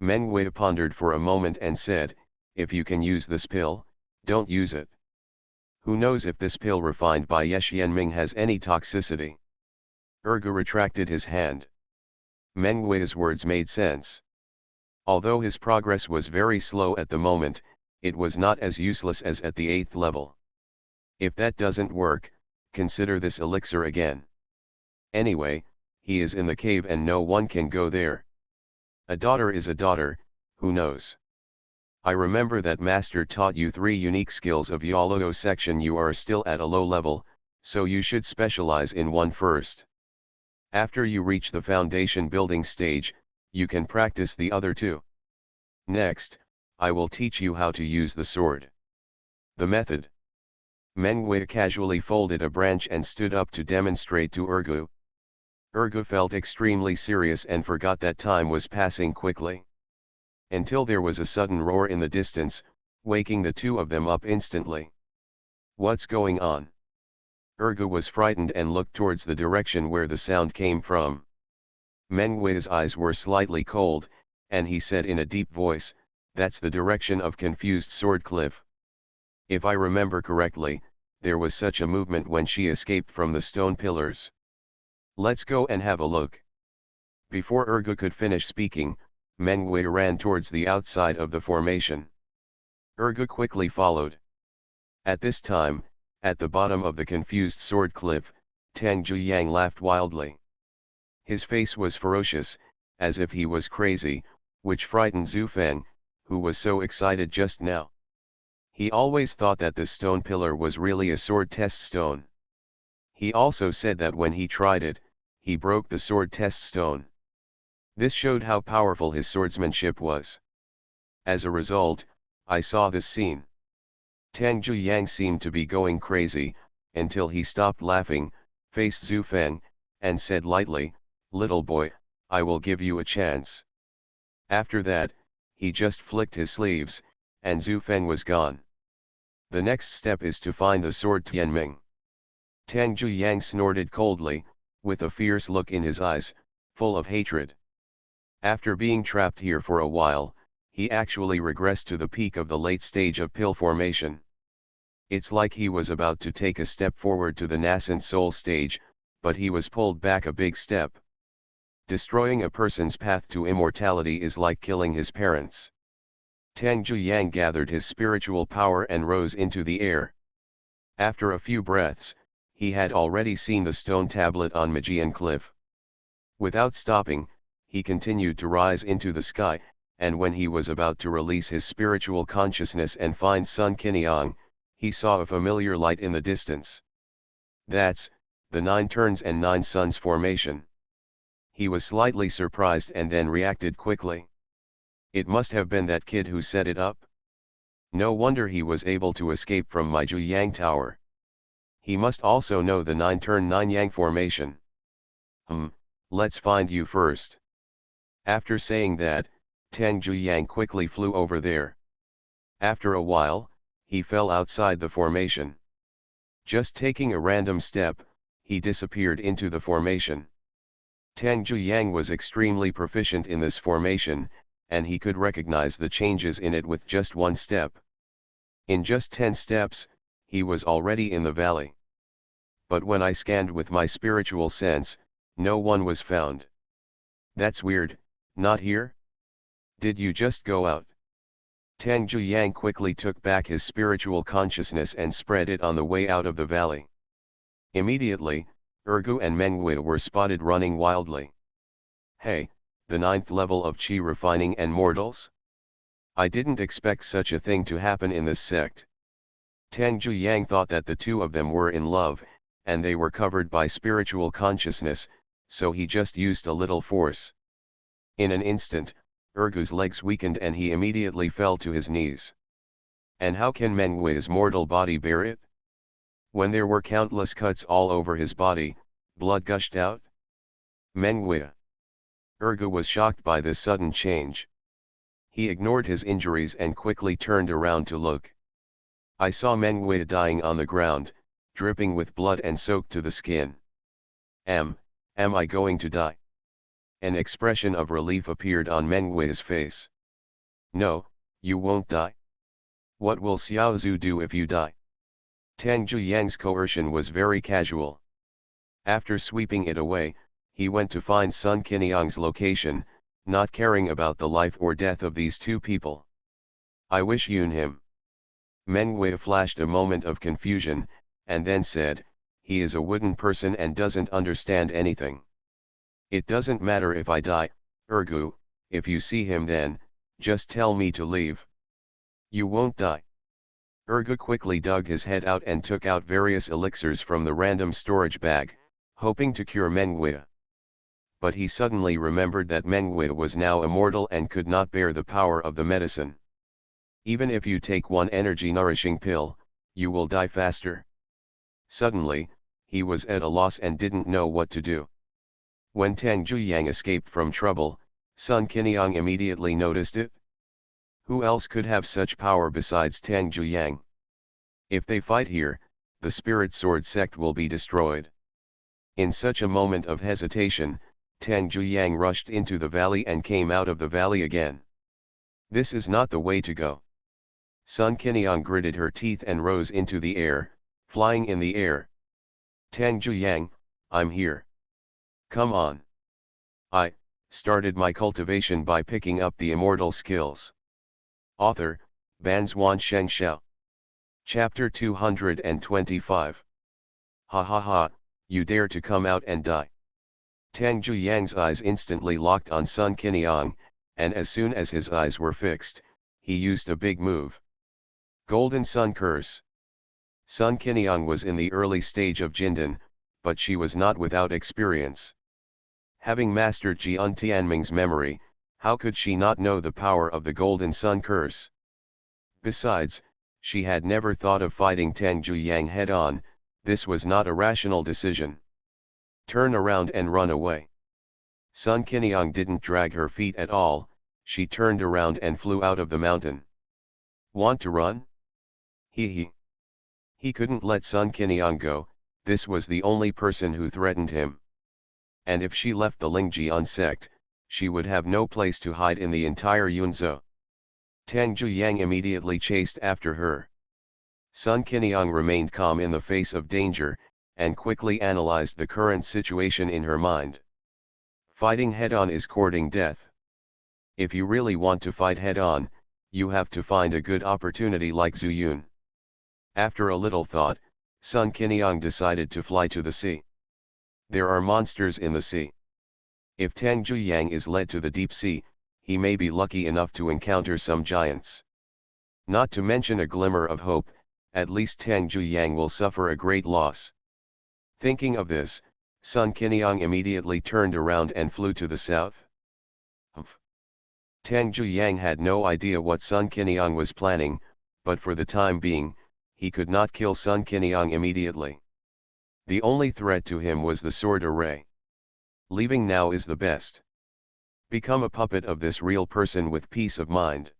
Mengwei pondered for a moment and said, if you can use this pill, don't use it. Who knows if this pill refined by Ye Xianming has any toxicity? Ergu retracted his hand. Mengwei's words made sense. Although his progress was very slow at the moment, it was not as useless as at the 8th level. If that doesn't work, consider this elixir again. Anyway, he is in the cave and no one can go there. A daughter is a daughter, who knows? I remember that master taught you 3 unique skills of Yologo section. You are still at a low level, so you should specialize in one first. After you reach the foundation building stage, you can practice the other 2. Next, I will teach you how to use the sword. The method. Mengwei casually folded a branch and stood up to demonstrate to Ergu. Ergu felt extremely serious and forgot that time was passing quickly. Until there was a sudden roar in the distance, waking the 2 of them up instantly. What's going on? Ergu was frightened and looked towards the direction where the sound came from. Mengwei's eyes were slightly cold, and he said in a deep voice, "That's the direction of confused sword cliff. If I remember correctly, there was such a movement when she escaped from the stone pillars. Let's go and have a look." Before Ergu could finish speaking, Mengwei ran towards the outside of the formation. Ergu quickly followed. At this time, at the bottom of the confused sword cliff, Tang Zhuyang laughed wildly. His face was ferocious, as if he was crazy, which frightened Zhu Feng, who was so excited just now. He always thought that the stone pillar was really a sword test stone. He also said that when he tried it, he broke the sword test stone. This showed how powerful his swordsmanship was. As a result, I saw this scene. Tang Zhuyang seemed to be going crazy, until he stopped laughing, faced Zhu Feng, and said lightly, "Little boy, I will give you a chance." After that, he just flicked his sleeves, and Zhu Feng was gone. The next step is to find the sword Tianming. Tang Zhuyang snorted coldly, with a fierce look in his eyes, full of hatred. After being trapped here for a while, he actually regressed to the peak of the late stage of pill formation. It's like he was about to take a step forward to the nascent soul stage, but he was pulled back a big step. Destroying a person's path to immortality is like killing his parents. Tang Zhuyang gathered his spiritual power and rose into the air. After a few breaths, he had already seen the stone tablet on Magian Cliff. Without stopping, he continued to rise into the sky, and when he was about to release his spiritual consciousness and find Sun Qiniang, he saw a familiar light in the distance. That's the 9 turns and 9 suns formation. He was slightly surprised and then reacted quickly. It must have been that kid who set it up. No wonder he was able to escape from my Yang Tower. He must also know the 9 turn 9 yang formation. Let's find you first. After saying that, Tang Zhuyang quickly flew over there. After a while, he fell outside the formation. Just taking a random step, he disappeared into the formation. Tang Zhuyang was extremely proficient in this formation, and he could recognize the changes in it with just 1 step. In just 10 steps, he was already in the valley. But when I scanned with my spiritual sense, no one was found. That's weird, not here? Did you just go out? Tang Zhuyang quickly took back his spiritual consciousness and spread it on the way out of the valley. Immediately, Ergu and Mengwei were spotted running wildly. Hey, the 9th level of Qi refining and mortals? I didn't expect such a thing to happen in this sect. Tang Zhuyang thought that the 2 of them were in love, and they were covered by spiritual consciousness, so he just used a little force. In an instant, Ergu's legs weakened and he immediately fell to his knees. And how can Mengwei's mortal body bear it? When there were countless cuts all over his body, blood gushed out. Mengwei. Ergu was shocked by this sudden change. He ignored his injuries and quickly turned around to look. I saw Mengwei dying on the ground, dripping with blood and soaked to the skin. Am I going to die? An expression of relief appeared on Mengwei's face. No, you won't die. What will Xiaozhu do if you die? Tang Zhuyang's coercion was very casual. After sweeping it away, he went to find Sun Qiniang's location, not caring about the life or death of these 2 people. I wish Yun him. Mengwei flashed a moment of confusion, and then said, he is a wooden person and doesn't understand anything. It doesn't matter if I die, Ergu, if you see him then, just tell me to leave. You won't die. Urga quickly dug his head out and took out various elixirs from the random storage bag, hoping to cure Menghui. But he suddenly remembered that Menghui was now immortal and could not bear the power of the medicine. Even if you take one energy-nourishing pill, you will die faster. Suddenly, he was at a loss and didn't know what to do. When Tang Zhuyang escaped from trouble, Sun Qinyang immediately noticed it. Who else could have such power besides Tang Zhuyang? If they fight here, the Spirit Sword sect will be destroyed. In such a moment of hesitation, Tang Zhuyang rushed into the valley and came out of the valley again. This is not the way to go. Sun Qinyang gritted her teeth and rose into the air, flying in the air. Tang Zhuyang, I'm here. Come on. I started my cultivation by picking up the immortal skills. Author, Banzuan Xianxia. Chapter 225. Ha ha ha, you dare to come out and die. Tang Zhuyang's eyes instantly locked on Sun Qinyang, and as soon as his eyes were fixed, he used a big move. Golden Sun Curse. Sun Qinyang was in the early stage of Jindan, but she was not without experience. Having mastered Jian Tianming's memory, how could she not know the power of the Golden Sun Curse? Besides, she had never thought of fighting Tang Zhuyang head-on. This was not a rational decision. Turn around and run away. Sun Qinyang didn't drag her feet at all, she turned around and flew out of the mountain. Want to run? He couldn't let Sun Qinyang go, this was the only person who threatened him. And if she left the Lingjian sect, she would have no place to hide in the entire Yunzhou. Tang Zhuyang immediately chased after her. Sun Qinyang remained calm in the face of danger, and quickly analyzed the current situation in her mind. Fighting head-on is courting death. If you really want to fight head-on, you have to find a good opportunity like Zuyun. After a little thought, Sun Qinyang decided to fly to the sea. There are monsters in the sea. If Tang Zhuyang is led to the deep sea, he may be lucky enough to encounter some giants. Not to mention a glimmer of hope, at least Tang Zhuyang will suffer a great loss. Thinking of this, Sun Qinyang immediately turned around and flew to the south. Tang Zhuyang had no idea what Sun Qinyang was planning, but for the time being, he could not kill Sun Qinyang immediately. The only threat to him was the sword array. Leaving now is the best. Become a puppet of this real person with peace of mind.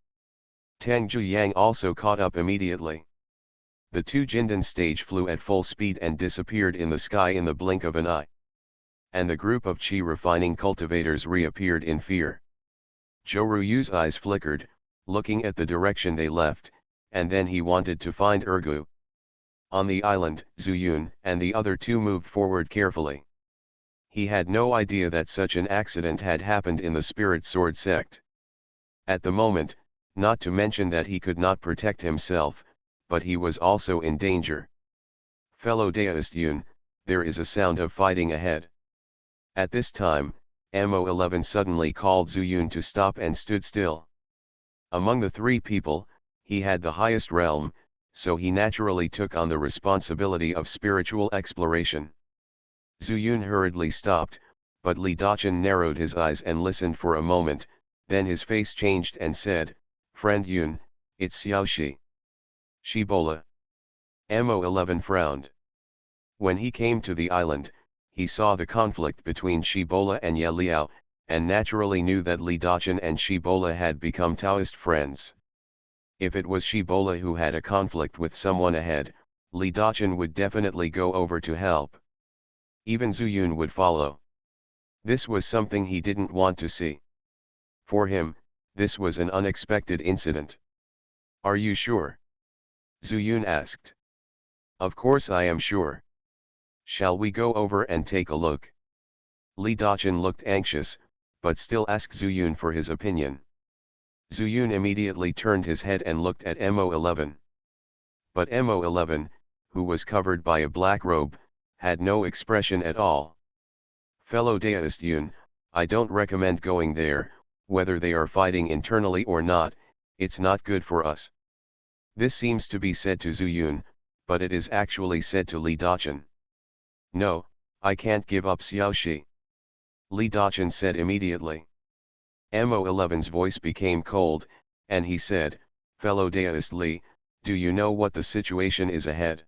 Tang Zhuyang also caught up immediately. The two Jindan stage flew at full speed and disappeared in the sky in the blink of an eye. And the group of qi refining cultivators reappeared in fear. Zhou Ruyu's eyes flickered, looking at the direction they left, and then he wanted to find Ergu. On the island, Zuyun and the other two moved forward carefully. He had no idea that such an accident had happened in the Spirit Sword sect. At the moment, not to mention that he could not protect himself, but he was also in danger. Fellow Daoist Yun, there is a sound of fighting ahead. At this time, Mo11 suddenly called Zuyun to stop and stood still. Among the three people, he had the highest realm, so he naturally took on the responsibility of spiritual exploration. Zuyun hurriedly stopped, but Li Daqin narrowed his eyes and listened for a moment, then his face changed and said, "Friend Yun, it's Xiaoxi." Shibola. Mo11 frowned. When he came to the island, he saw the conflict between Shibola and Ye Liao, and naturally knew that Li Daqin and Shibola had become Taoist friends. If it was Shibola who had a conflict with someone ahead, Li Daqin would definitely go over to help. Even Zuyun would follow. This was something he didn't want to see. For him, this was an unexpected incident. "Are you sure?" Zuyun asked. "Of course I am sure. Shall we go over and take a look?" Li Daqin looked anxious, but still asked Zuyun for his opinion. Zuyun immediately turned his head and looked at Mo11. But Mo11, who was covered by a black robe, had no expression at all. "Fellow Daoist Yun, I don't recommend going there, whether they are fighting internally or not, it's not good for us. This seems to be said to Zuyun, but it is actually said to Li Daqin. No, I can't give up Xiaoxi. Li Daqin said immediately. Mo11's voice became cold, and he said, fellow Daoist Li, do you know what the situation is ahead?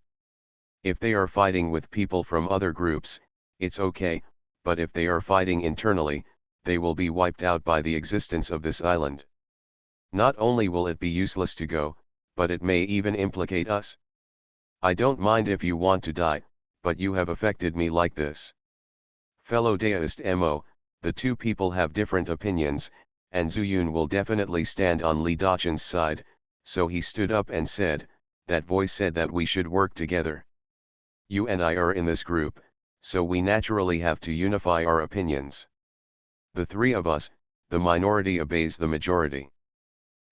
If they are fighting with people from other groups, it's okay, but if they are fighting internally, they will be wiped out by the existence of this island. Not only will it be useless to go, but it may even implicate us. I don't mind if you want to die, but you have affected me like this. Fellow Daoist Mo, the two people have different opinions, and Zuyun will definitely stand on Li Daqin's side, so he stood up and said, that voice said that we should work together. You and I are in this group, so we naturally have to unify our opinions. The three of us, the minority obeys the majority.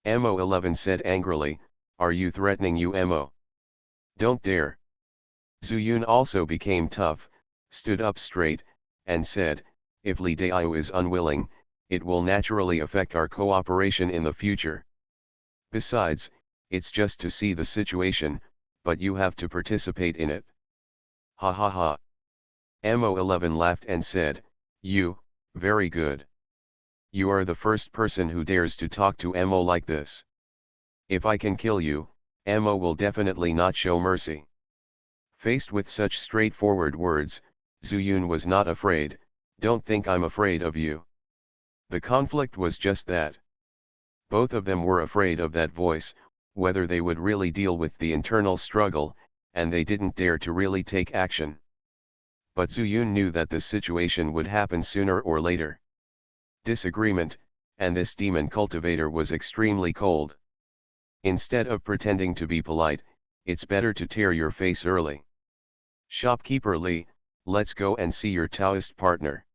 Mo11 said angrily, are you threatening Mo? Don't dare. Zuyun also became tough, stood up straight, and said, if Li Dao is unwilling, it will naturally affect our cooperation in the future. Besides, it's just to see the situation, but you have to participate in it. Ha ha ha. Mo11 laughed and said, very good. You are the first person who dares to talk to Mo like this. If I can kill you, Mo will definitely not show mercy. Faced with such straightforward words, Zuyun was not afraid. Don't think I'm afraid of you. The conflict was just that. Both of them were afraid of that voice, whether they would really deal with the internal struggle, and they didn't dare to really take action. But Zuyun knew that this situation would happen sooner or later. Disagreement, and this demon cultivator was extremely cold. Instead of pretending to be polite, it's better to tear your face early. Shopkeeper Li, let's go and see your Taoist partner.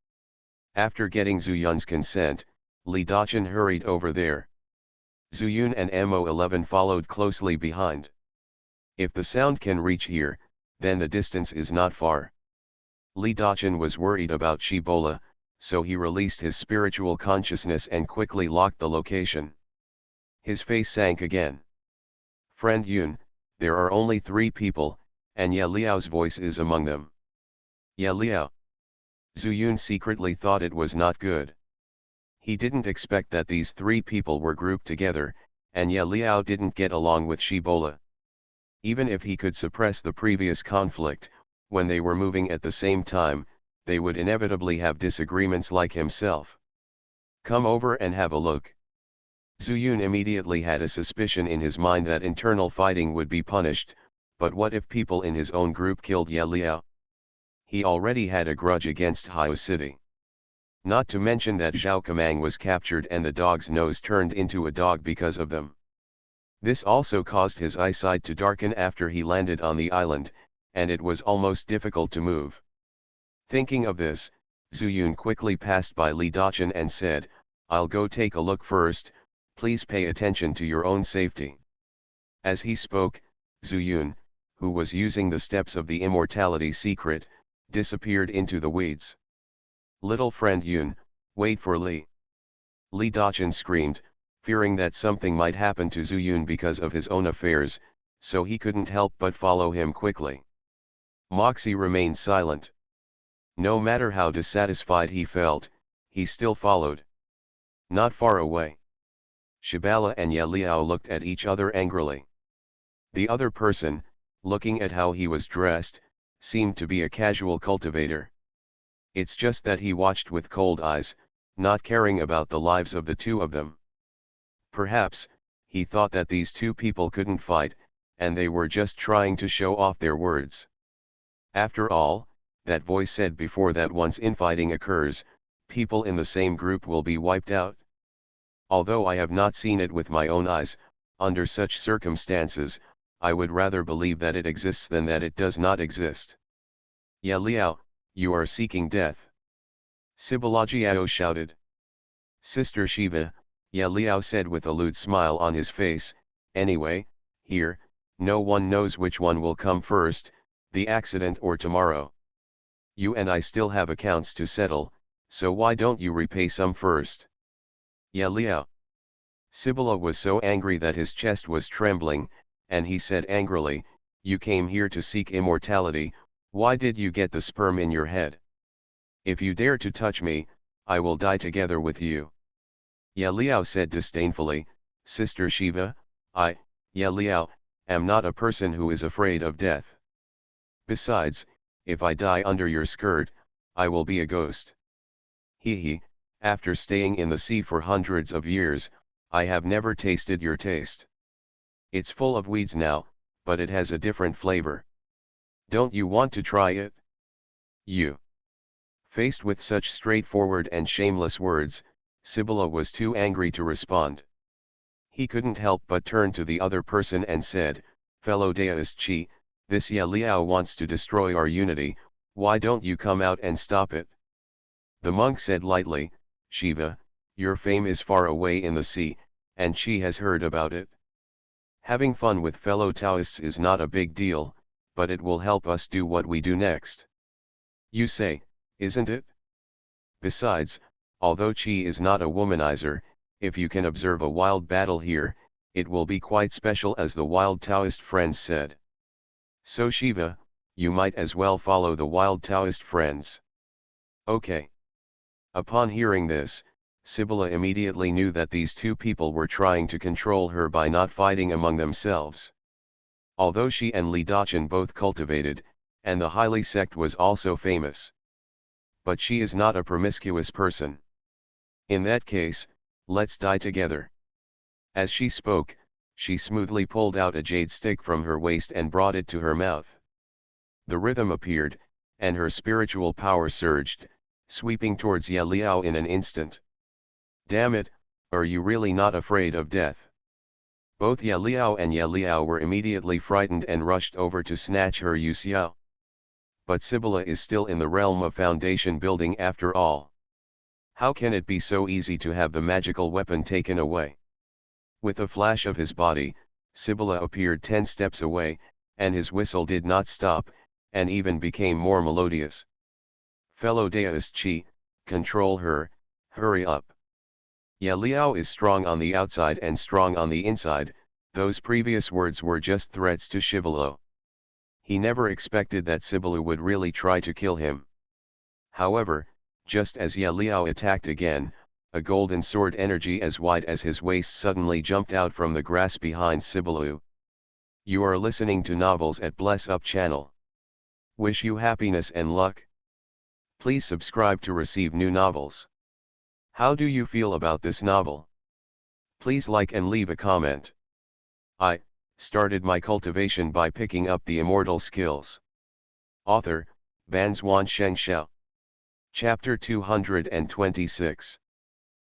After getting Zuyun's consent, Li Daqin hurried over there. Zuyun and Mo11 followed closely behind. If the sound can reach here, then the distance is not far. Li Daqin was worried about Shibola, so he released his spiritual consciousness and quickly locked the location. His face sank again. Friend Yun, there are only 3 people, and Ye Liao's voice is among them. Ye Liao. Zuyun secretly thought it was not good. He didn't expect that these 3 people were grouped together, and Ye Liao didn't get along with Shibola. Even if he could suppress the previous conflict, when they were moving at the same time, they would inevitably have disagreements like himself. Come over and have a look. Zuyun immediately had a suspicion in his mind that internal fighting would be punished, but what if people in his own group killed Ye Liao? He already had a grudge against Hao City. Not to mention that Zhao Kamang was captured and the dog's nose turned into a dog because of them. This also caused his eyesight to darken after he landed on the island, and it was almost difficult to move. Thinking of this, Zuyun quickly passed by Li Daqin and said, I'll go take a look first, please pay attention to your own safety. As he spoke, Zuyun, who was using the steps of the immortality secret, disappeared into the weeds. Little friend Yun, wait for Li. Li Daqin screamed, fearing that something might happen to Zuyun because of his own affairs, so he couldn't help but follow him quickly. Moxie remained silent. No matter how dissatisfied he felt, he still followed. Not far away, Shibala and Ye Liao looked at each other angrily. The other person, looking at how he was dressed, seemed to be a casual cultivator. It's just that he watched with cold eyes, not caring about the lives of the two of them. Perhaps, he thought that these 2 people couldn't fight, and they were just trying to show off their words. After all, that voice said before that once infighting occurs, people in the same group will be wiped out. Although I have not seen it with my own eyes, under such circumstances, I would rather believe that it exists than that it does not exist. Ye Liao, you are seeking death. Sibalajiao shouted. Sister Shiva, Ye Liao said with a lewd smile on his face, anyway, here, no one knows which one will come first, the accident or tomorrow. You and I still have accounts to settle, so why don't you repay some first? Ye Liao. Sibala was so angry that his chest was trembling, and he said angrily, "You came here to seek immortality, why did you get the sperm in your head? If you dare to touch me, I will die together with you." Ye Liao said disdainfully, "Sister Shiva, Ye Liao, am not a person who is afraid of death. Besides, if I die under your skirt, I will be a ghost. He, after staying in the sea for hundreds of years, I have never tasted your taste. It's full of weeds now, but it has a different flavor. Don't you want to try it?" You. Faced with such straightforward and shameless words, Sibylla was too angry to respond. He couldn't help but turn to the other person and said, "Fellow Daoist Chi, this Ye Liao wants to destroy our unity, why don't you come out and stop it?" The monk said lightly, "Shiva, your fame is far away in the sea, and Chi has heard about it. Having fun with fellow Taoists is not a big deal, but it will help us do what we do next. You say, isn't it? Besides, although Chi is not a womanizer, if you can observe a wild battle here, it will be quite special, as the wild Taoist friends said. So Shiva, you might as well follow the wild Taoist friends." Okay. Upon hearing this, Sibylla immediately knew that these two people were trying to control her by not fighting among themselves. Although she and Li Dachan both cultivated, and the highly sect was also famous. But she is not a promiscuous person. In that case, let's die together. As she spoke, she smoothly pulled out a jade stick from her waist and brought it to her mouth. The rhythm appeared, and her spiritual power surged, sweeping towards Ye Liao in an instant. "Damn it, are you really not afraid of death?" Both Ye Liao and Ye Liao were immediately frightened and rushed over to snatch her Xiao. But Sibylla is still in the realm of foundation building after all. How can it be so easy to have the magical weapon taken away? With a flash of his body, Sibylla appeared 10 steps away, and his whistle did not stop, and even became more melodious. "Fellow Daoist Chi, control her, hurry up. Ye Liao is strong on the outside and strong on the inside." Those previous words were just threats to Shivallo. He never expected that Sibylla would really try to kill him. However, just as Ye Liao attacked again, a golden sword energy as wide as his waist suddenly jumped out from the grass behind Sibylla. You are listening to Novels at Bless Up channel. Wish you happiness and luck. Please subscribe to receive new novels. How do you feel about this novel? Please like and leave a comment. I started my cultivation by picking up the immortal skills. Author, Banzuan Xianxia. Chapter 226.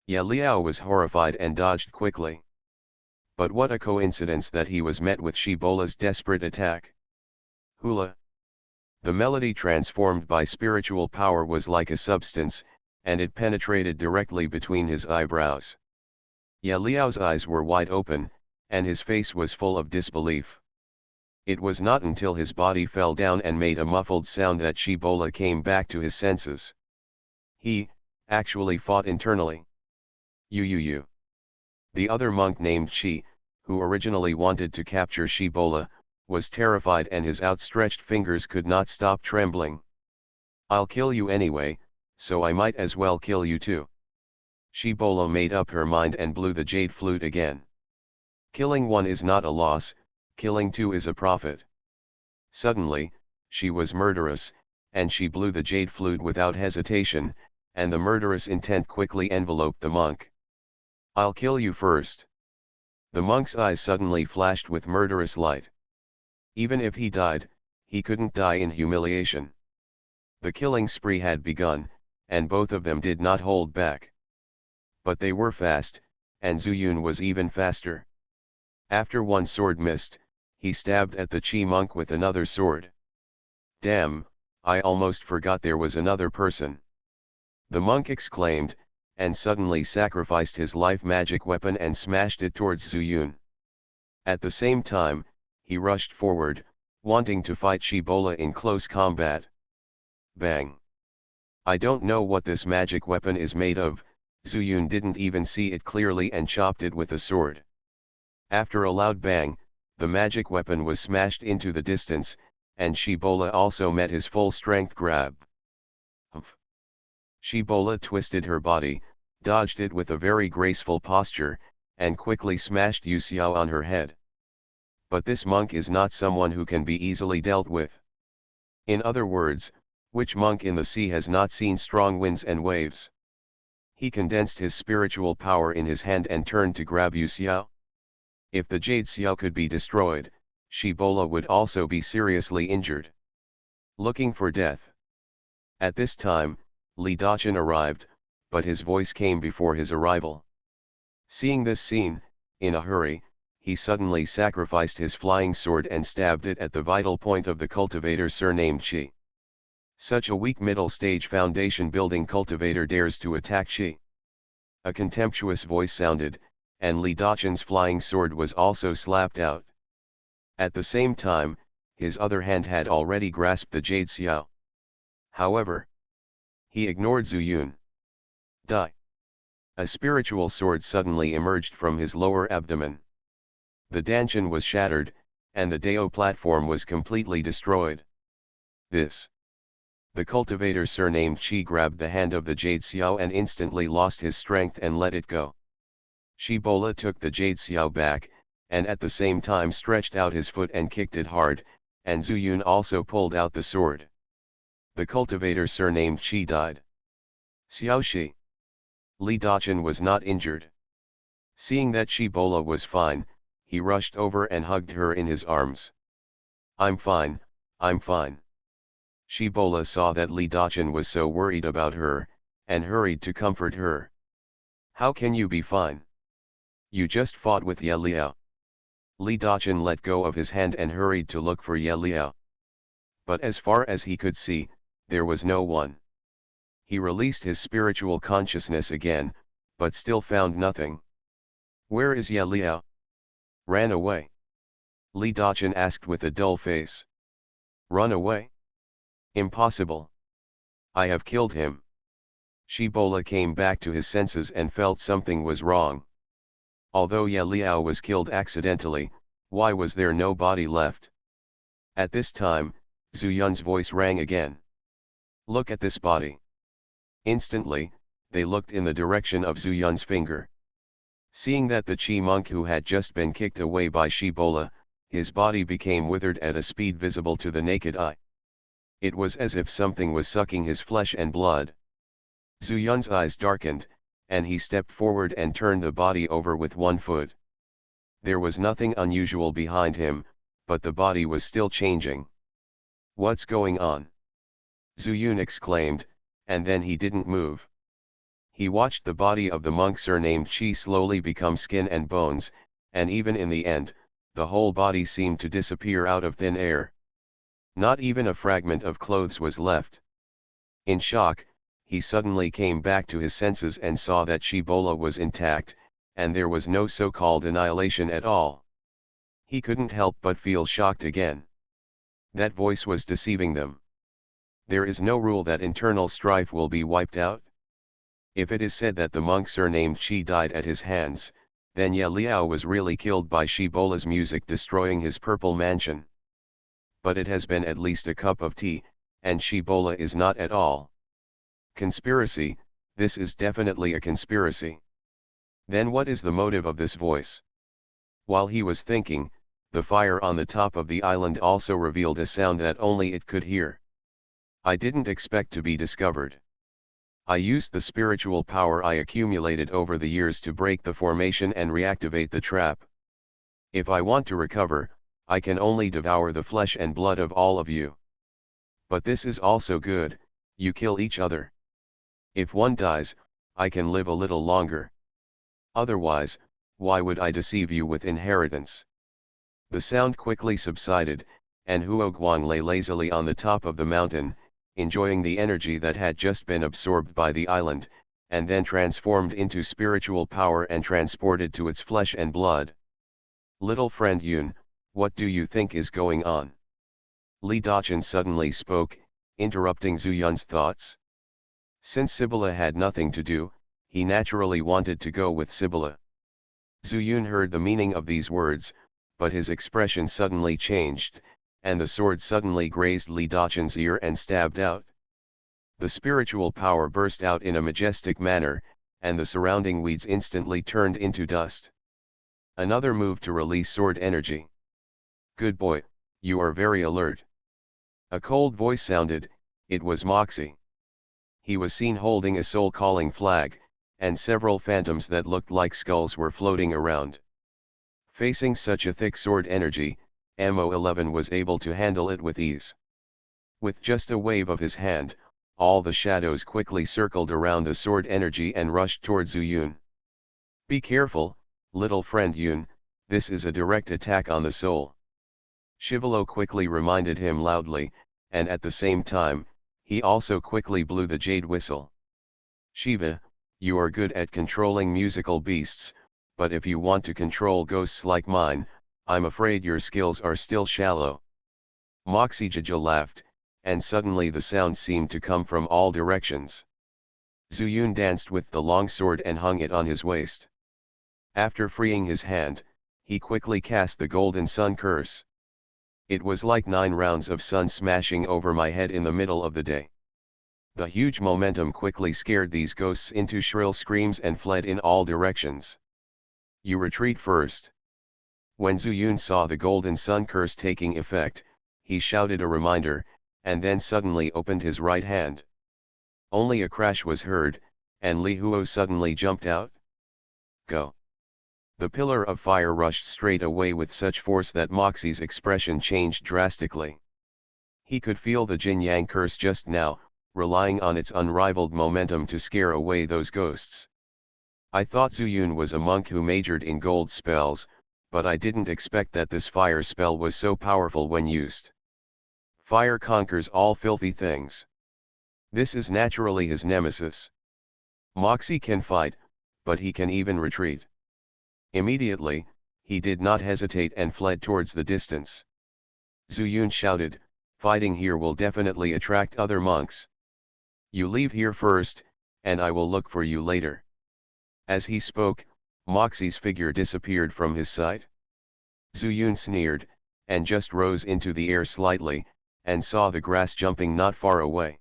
Ye Liao was horrified and dodged quickly. But what a coincidence that he was met with Shibola's desperate attack. Hula. The melody transformed by spiritual power was like a substance, and it penetrated directly between his eyebrows. Ye Liao's eyes were wide open, and his face was full of disbelief. It was not until his body fell down and made a muffled sound that Shibola came back to his senses. He, actually fought internally. You. The other monk named Chi, who originally wanted to capture Shibola, was terrified and his outstretched fingers could not stop trembling. "I'll kill you anyway, so I might as well kill you too." Shibola made up her mind and blew the jade flute again. Killing one is not a loss, killing two is a profit. Suddenly, she was murderous, and she blew the jade flute without hesitation, and the murderous intent quickly enveloped the monk. "I'll kill you first." The monk's eyes suddenly flashed with murderous light. Even if he died, he couldn't die in humiliation. The killing spree had begun, and both of them did not hold back. But they were fast, and Zuyun was even faster. After one sword missed, he stabbed at the Chi monk with another sword. "Damn, I almost forgot there was another person," the monk exclaimed, and suddenly sacrificed his life magic weapon and smashed it towards Zuyun. At the same time, he rushed forward, wanting to fight Shibola in close combat. Bang! I don't know what this magic weapon is made of. Zuyun didn't even see it clearly and chopped it with a sword. After a loud bang, the magic weapon was smashed into the distance, and Shibola also met his full strength grab. Humph! Shibola twisted her body, dodged it with a very graceful posture, and quickly smashed Yu Xiao on her head. But this monk is not someone who can be easily dealt with. In other words, which monk in the sea has not seen strong winds and waves? He condensed his spiritual power in his hand and turned to grab Yu Xiao. If the Jade Xiao could be destroyed, Shibola would also be seriously injured. Looking for death. At this time, Li Daqin arrived, but his voice came before his arrival. Seeing this scene, in a hurry, he suddenly sacrificed his flying sword and stabbed it at the vital point of the cultivator surnamed Qi. Such a weak middle-stage foundation-building cultivator dares to attack Qi. A contemptuous voice sounded, and Li Daqin's flying sword was also slapped out. At the same time, his other hand had already grasped the Jade Xiao. However, he ignored Zhu Yun. Die! A spiritual sword suddenly emerged from his lower abdomen. The dantian was shattered, and the Dao platform was completely destroyed. The cultivator surnamed Qi grabbed the hand of the Jade Xiao and instantly lost his strength and let it go. Shibola took the Jade Xiao back, and at the same time stretched out his foot and kicked it hard, and Zhu Yun also pulled out the sword. The cultivator surnamed Qi died. Xiao Shi. Li Daqin was not injured. Seeing that Shibola was fine, he rushed over and hugged her in his arms. I'm fine, I'm fine. Shibola saw that Li Daqin was so worried about her, and hurried to comfort her. How can you be fine? You just fought with Ye Liao. Li Daqin let go of his hand and hurried to look for Ye Liao. But as far as he could see, there was no one. He released his spiritual consciousness again, but still found nothing. Where is Ye Liao? Ran away. Li Daqin asked with a dull face. Run away? Impossible. I have killed him. Shibola came back to his senses and felt something was wrong. Although Ye Liao was killed accidentally, why was there no body left? At this time, Zhu Yun's voice rang again. Look at this body. Instantly, they looked in the direction of Zhu Yun's finger. Seeing that the Qi monk who had just been kicked away by Shibola, his body became withered at a speed visible to the naked eye. It was as if something was sucking his flesh and blood. Zhu Yun's eyes darkened, and he stepped forward and turned the body over with one foot. There was nothing unusual behind him, but the body was still changing. What's going on? Zhu Yun exclaimed, and then he didn't move. He watched the body of the monk surnamed Qi slowly become skin and bones, and even in the end, the whole body seemed to disappear out of thin air. Not even a fragment of clothes was left. In shock, he suddenly came back to his senses and saw that Shibola was intact, and there was no so-called annihilation at all. He couldn't help but feel shocked again. That voice was deceiving them. There is no rule that internal strife will be wiped out. If it is said that the monk surnamed Qi died at his hands, then Ye Liao was really killed by Shibola's music destroying his purple mansion. But it has been at least a cup of tea, and Shibola is not at all. Conspiracy, this is definitely a conspiracy. Then what is the motive of this voice? While he was thinking, the fire on the top of the island also revealed a sound that only it could hear. I didn't expect to be discovered. I used the spiritual power I accumulated over the years to break the formation and reactivate the trap. If I want to recover, I can only devour the flesh and blood of all of you. But this is also good, you kill each other. If one dies, I can live a little longer. Otherwise, why would I deceive you with inheritance? The sound quickly subsided, and Huo Guang lay lazily on the top of the mountain, enjoying the energy that had just been absorbed by the island, and then transformed into spiritual power and transported to its flesh and blood. Little friend Yun, what do you think is going on? Li Daqin suddenly spoke, interrupting Zhu Yun's thoughts. Since Sibylla had nothing to do, he naturally wanted to go with Sibylla. Zhu Yun heard the meaning of these words, but his expression suddenly changed, and the sword suddenly grazed Li Dachen's ear and stabbed out. The spiritual power burst out in a majestic manner, and the surrounding weeds instantly turned into dust. Another move to release sword energy. Good boy, you are very alert. A cold voice sounded. It was Moxie. He was seen holding a soul-calling flag, and several phantoms that looked like skulls were floating around. Facing such a thick sword energy, Mo11 was able to handle it with ease. With just a wave of his hand, all the shadows quickly circled around the sword energy and rushed toward Zhu Yun. Be careful, little friend Yun, this is a direct attack on the soul. Shivalo quickly reminded him loudly, and at the same time, he also quickly blew the jade whistle. Shiva, you are good at controlling musical beasts, but if you want to control ghosts like mine, I'm afraid your skills are still shallow. Moxie Jaja laughed, and suddenly the sound seemed to come from all directions. Zhu Yun danced with the long sword and hung it on his waist. After freeing his hand, he quickly cast the Golden Sun Curse. It was like 9 rounds of sun smashing over my head in the middle of the day. The huge momentum quickly scared these ghosts into shrill screams and fled in all directions. You retreat first. When Zhu Yun saw the Golden Sun Curse taking effect, he shouted a reminder, and then suddenly opened his right hand. Only a crash was heard, and Li Huo suddenly jumped out. Go! The pillar of fire rushed straight away with such force that Moxie's expression changed drastically. He could feel the Jin Yang curse just now, relying on its unrivaled momentum to scare away those ghosts. I thought Zhu Yun was a monk who majored in gold spells, but I didn't expect that this fire spell was so powerful when used. Fire conquers all filthy things. This is naturally his nemesis. Moxie can fight, but he can even retreat. Immediately, he did not hesitate and fled towards the distance. Zhu Yun shouted, fighting here will definitely attract other monks. You leave here first, and I will look for you later. As he spoke, Moxie's figure disappeared from his sight. Zhu Yun sneered, and just rose into the air slightly, and saw the grass jumping not far away.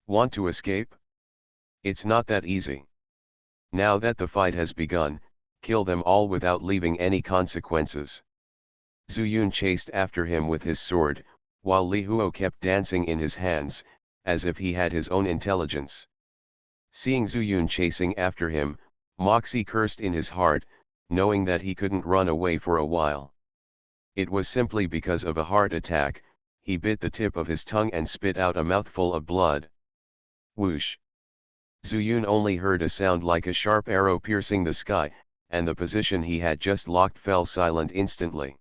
Want to escape? It's not that easy. Now that the fight has begun, kill them all without leaving any consequences. Zhu Yun chased after him with his sword, while Li Huo kept dancing in his hands, as if he had his own intelligence. Seeing Zhu Yun chasing after him, Moxie cursed in his heart, knowing that he couldn't run away for a while. It was simply because of a heart attack. He bit the tip of his tongue and spit out a mouthful of blood. Whoosh! Zhu Yun only heard a sound like a sharp arrow piercing the sky, and the position he had just locked fell silent instantly.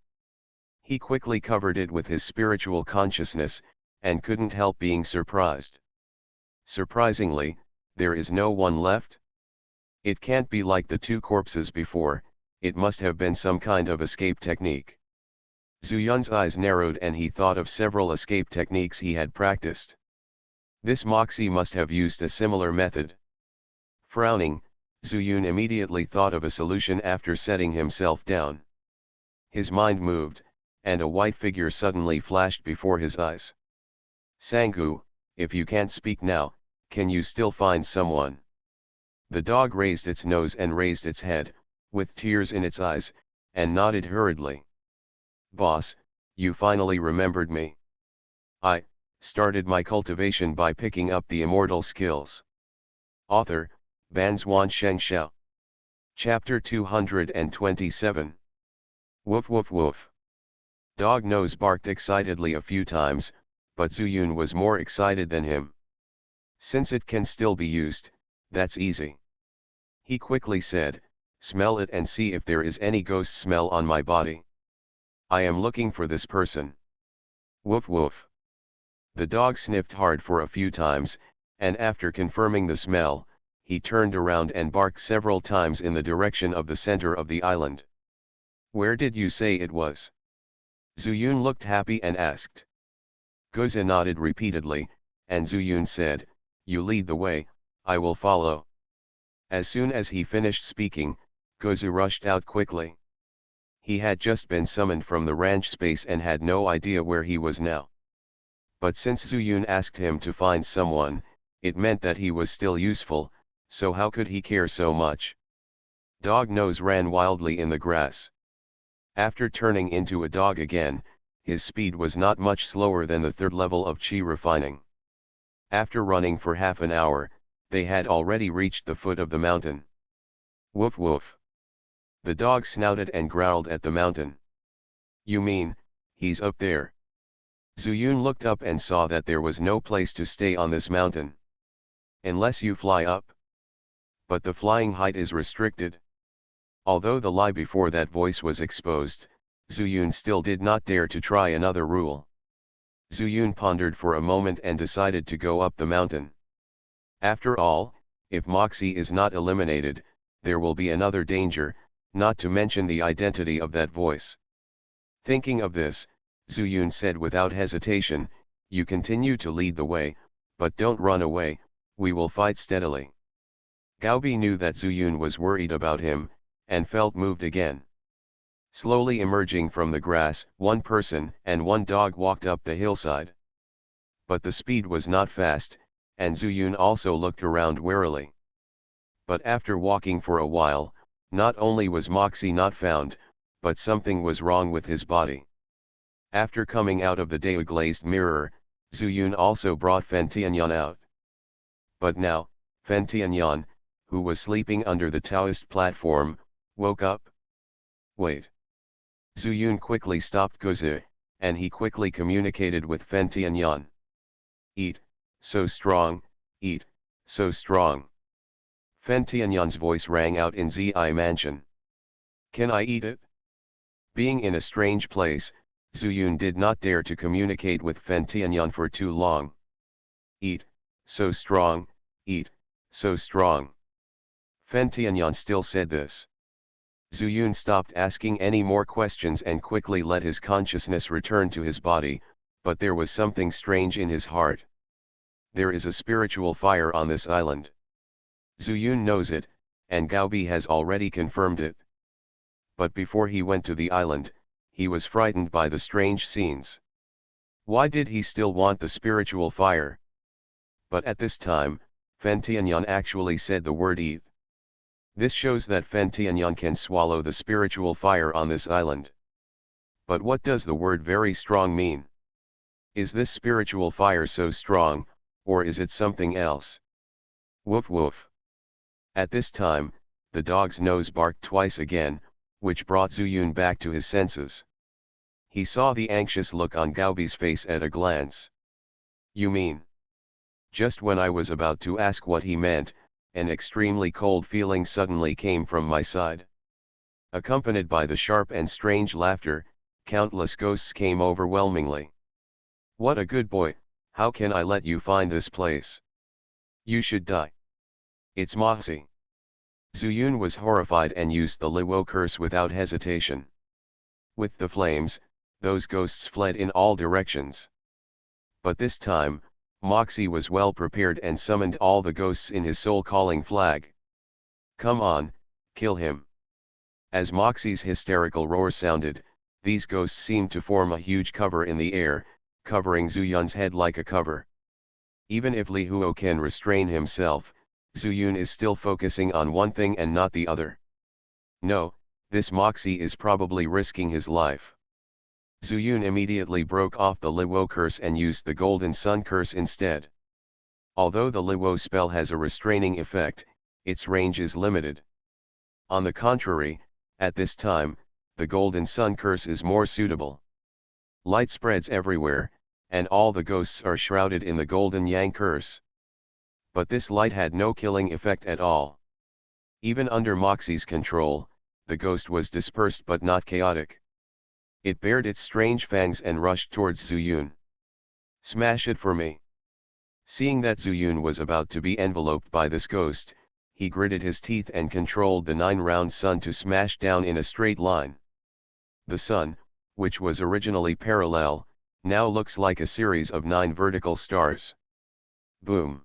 He quickly covered it with his spiritual consciousness, and couldn't help being surprised. Surprisingly, there is no one left? It can't be like the 2 corpses before, it must have been some kind of escape technique. Zhu Yun's eyes narrowed and he thought of several escape techniques he had practiced. This Moxie must have used a similar method. Frowning, Zhu Yun immediately thought of a solution after setting himself down. His mind moved, and a white figure suddenly flashed before his eyes. Sangu, if you can't speak now, can you still find someone? The dog raised its nose and raised its head, with tears in its eyes, and nodded hurriedly. Boss, you finally remembered me. I started my cultivation by picking up the immortal skills. Author, Banzuan Xianxia. Chapter 227. Woof woof woof. Dog Nose barked excitedly a few times, but Zhu Yun was more excited than him. Since it can still be used, that's easy. He quickly said, smell it and see if there is any ghost smell on my body. I am looking for this person. Woof woof. The dog sniffed hard for a few times, and after confirming the smell, he turned around and barked several times in the direction of the center of the island. Where did you say it was? Zhu Yun looked happy and asked. Goza nodded repeatedly, and Zhu Yun said, you lead the way, I will follow. As soon as he finished speaking, Gozu rushed out quickly. He had just been summoned from the ranch space and had no idea where he was now. But since Zuyun asked him to find someone, it meant that he was still useful, so how could he care so much? Dog Nose ran wildly in the grass. After turning into a dog again, his speed was not much slower than the third level of chi refining. After running for half an hour, they had already reached the foot of the mountain. Woof woof. The dog snouted and growled at the mountain. You mean, he's up there? Zuyun looked up and saw that there was no place to stay on this mountain. Unless you fly up. But the flying height is restricted. Although the lie before that voice was exposed, Zuyun still did not dare to try another rule. Zuyun pondered for a moment and decided to go up the mountain. After all, if Moxie is not eliminated, there will be another danger, not to mention the identity of that voice. Thinking of this, Zuyun said without hesitation, you continue to lead the way, but don't run away, we will fight steadily. Gaobi knew that Zuyun was worried about him, and felt moved again. Slowly emerging from the grass, one person and one dog walked up the hillside. But the speed was not fast, and Zuyun also looked around warily. But after walking for a while, not only was Moxie not found, but something was wrong with his body. After coming out of the day-glazed mirror, Zuyun also brought Fen Tianyan out. But now, Fen Tianyan, who was sleeping under the Taoist platform, woke up. Wait. Zuyun quickly stopped Guzi, and he quickly communicated with Fen Tianyan. Eat, so strong, eat, so strong. Fen Tianyan's voice rang out in Zi Mansion. Can I eat it? Being in a strange place, Zuyun did not dare to communicate with Fen Tianyan for too long. Eat, so strong, eat, so strong. Fen Tianyan still said this. Zuyun stopped asking any more questions and quickly let his consciousness return to his body, but there was something strange in his heart. There is a spiritual fire on this island. Zuyun knows it, and Gaobi has already confirmed it. But before he went to the island, he was frightened by the strange scenes. Why did he still want the spiritual fire? But at this time, Fen Tianyan actually said the word eat. This shows that Fen Tianyan can swallow the spiritual fire on this island. But what does the word very strong mean? Is this spiritual fire so strong, or is it something else? Woof woof. At this time, the dog's nose barked twice again, which brought Zuyun back to his senses. He saw the anxious look on Gaobi's face at a glance. You mean? Just when I was about to ask what he meant, an extremely cold feeling suddenly came from my side. Accompanied by the sharp and strange laughter, countless ghosts came overwhelmingly. What a good boy, how can I let you find this place? You should die. It's Moxie. Zuyun was horrified and used the Liwo curse without hesitation. With the flames, those ghosts fled in all directions. But this time, Moxie was well prepared and summoned all the ghosts in his soul-calling flag. Come on, kill him. As Moxie's hysterical roar sounded, these ghosts seemed to form a huge cover in the air, covering Zuyun's head like a cover. Even if Li Huo can restrain himself, Zuyun is still focusing on one thing and not the other. No, this Moxie is probably risking his life. Zuyun immediately broke off the Liwo curse and used the Golden Sun curse instead. Although the Liwo spell has a restraining effect, its range is limited. On the contrary, at this time, the Golden Sun curse is more suitable. Light spreads everywhere, and all the ghosts are shrouded in the Golden Yang curse. But this light had no killing effect at all. Even under Moxie's control, the ghost was dispersed but not chaotic. It bared its strange fangs and rushed towards Zuyun. Smash it for me. Seeing that Zuyun was about to be enveloped by this ghost, he gritted his teeth and controlled the 9-round sun to smash down in a straight line. The sun, which was originally parallel, now looks like a series of 9 vertical stars. Boom.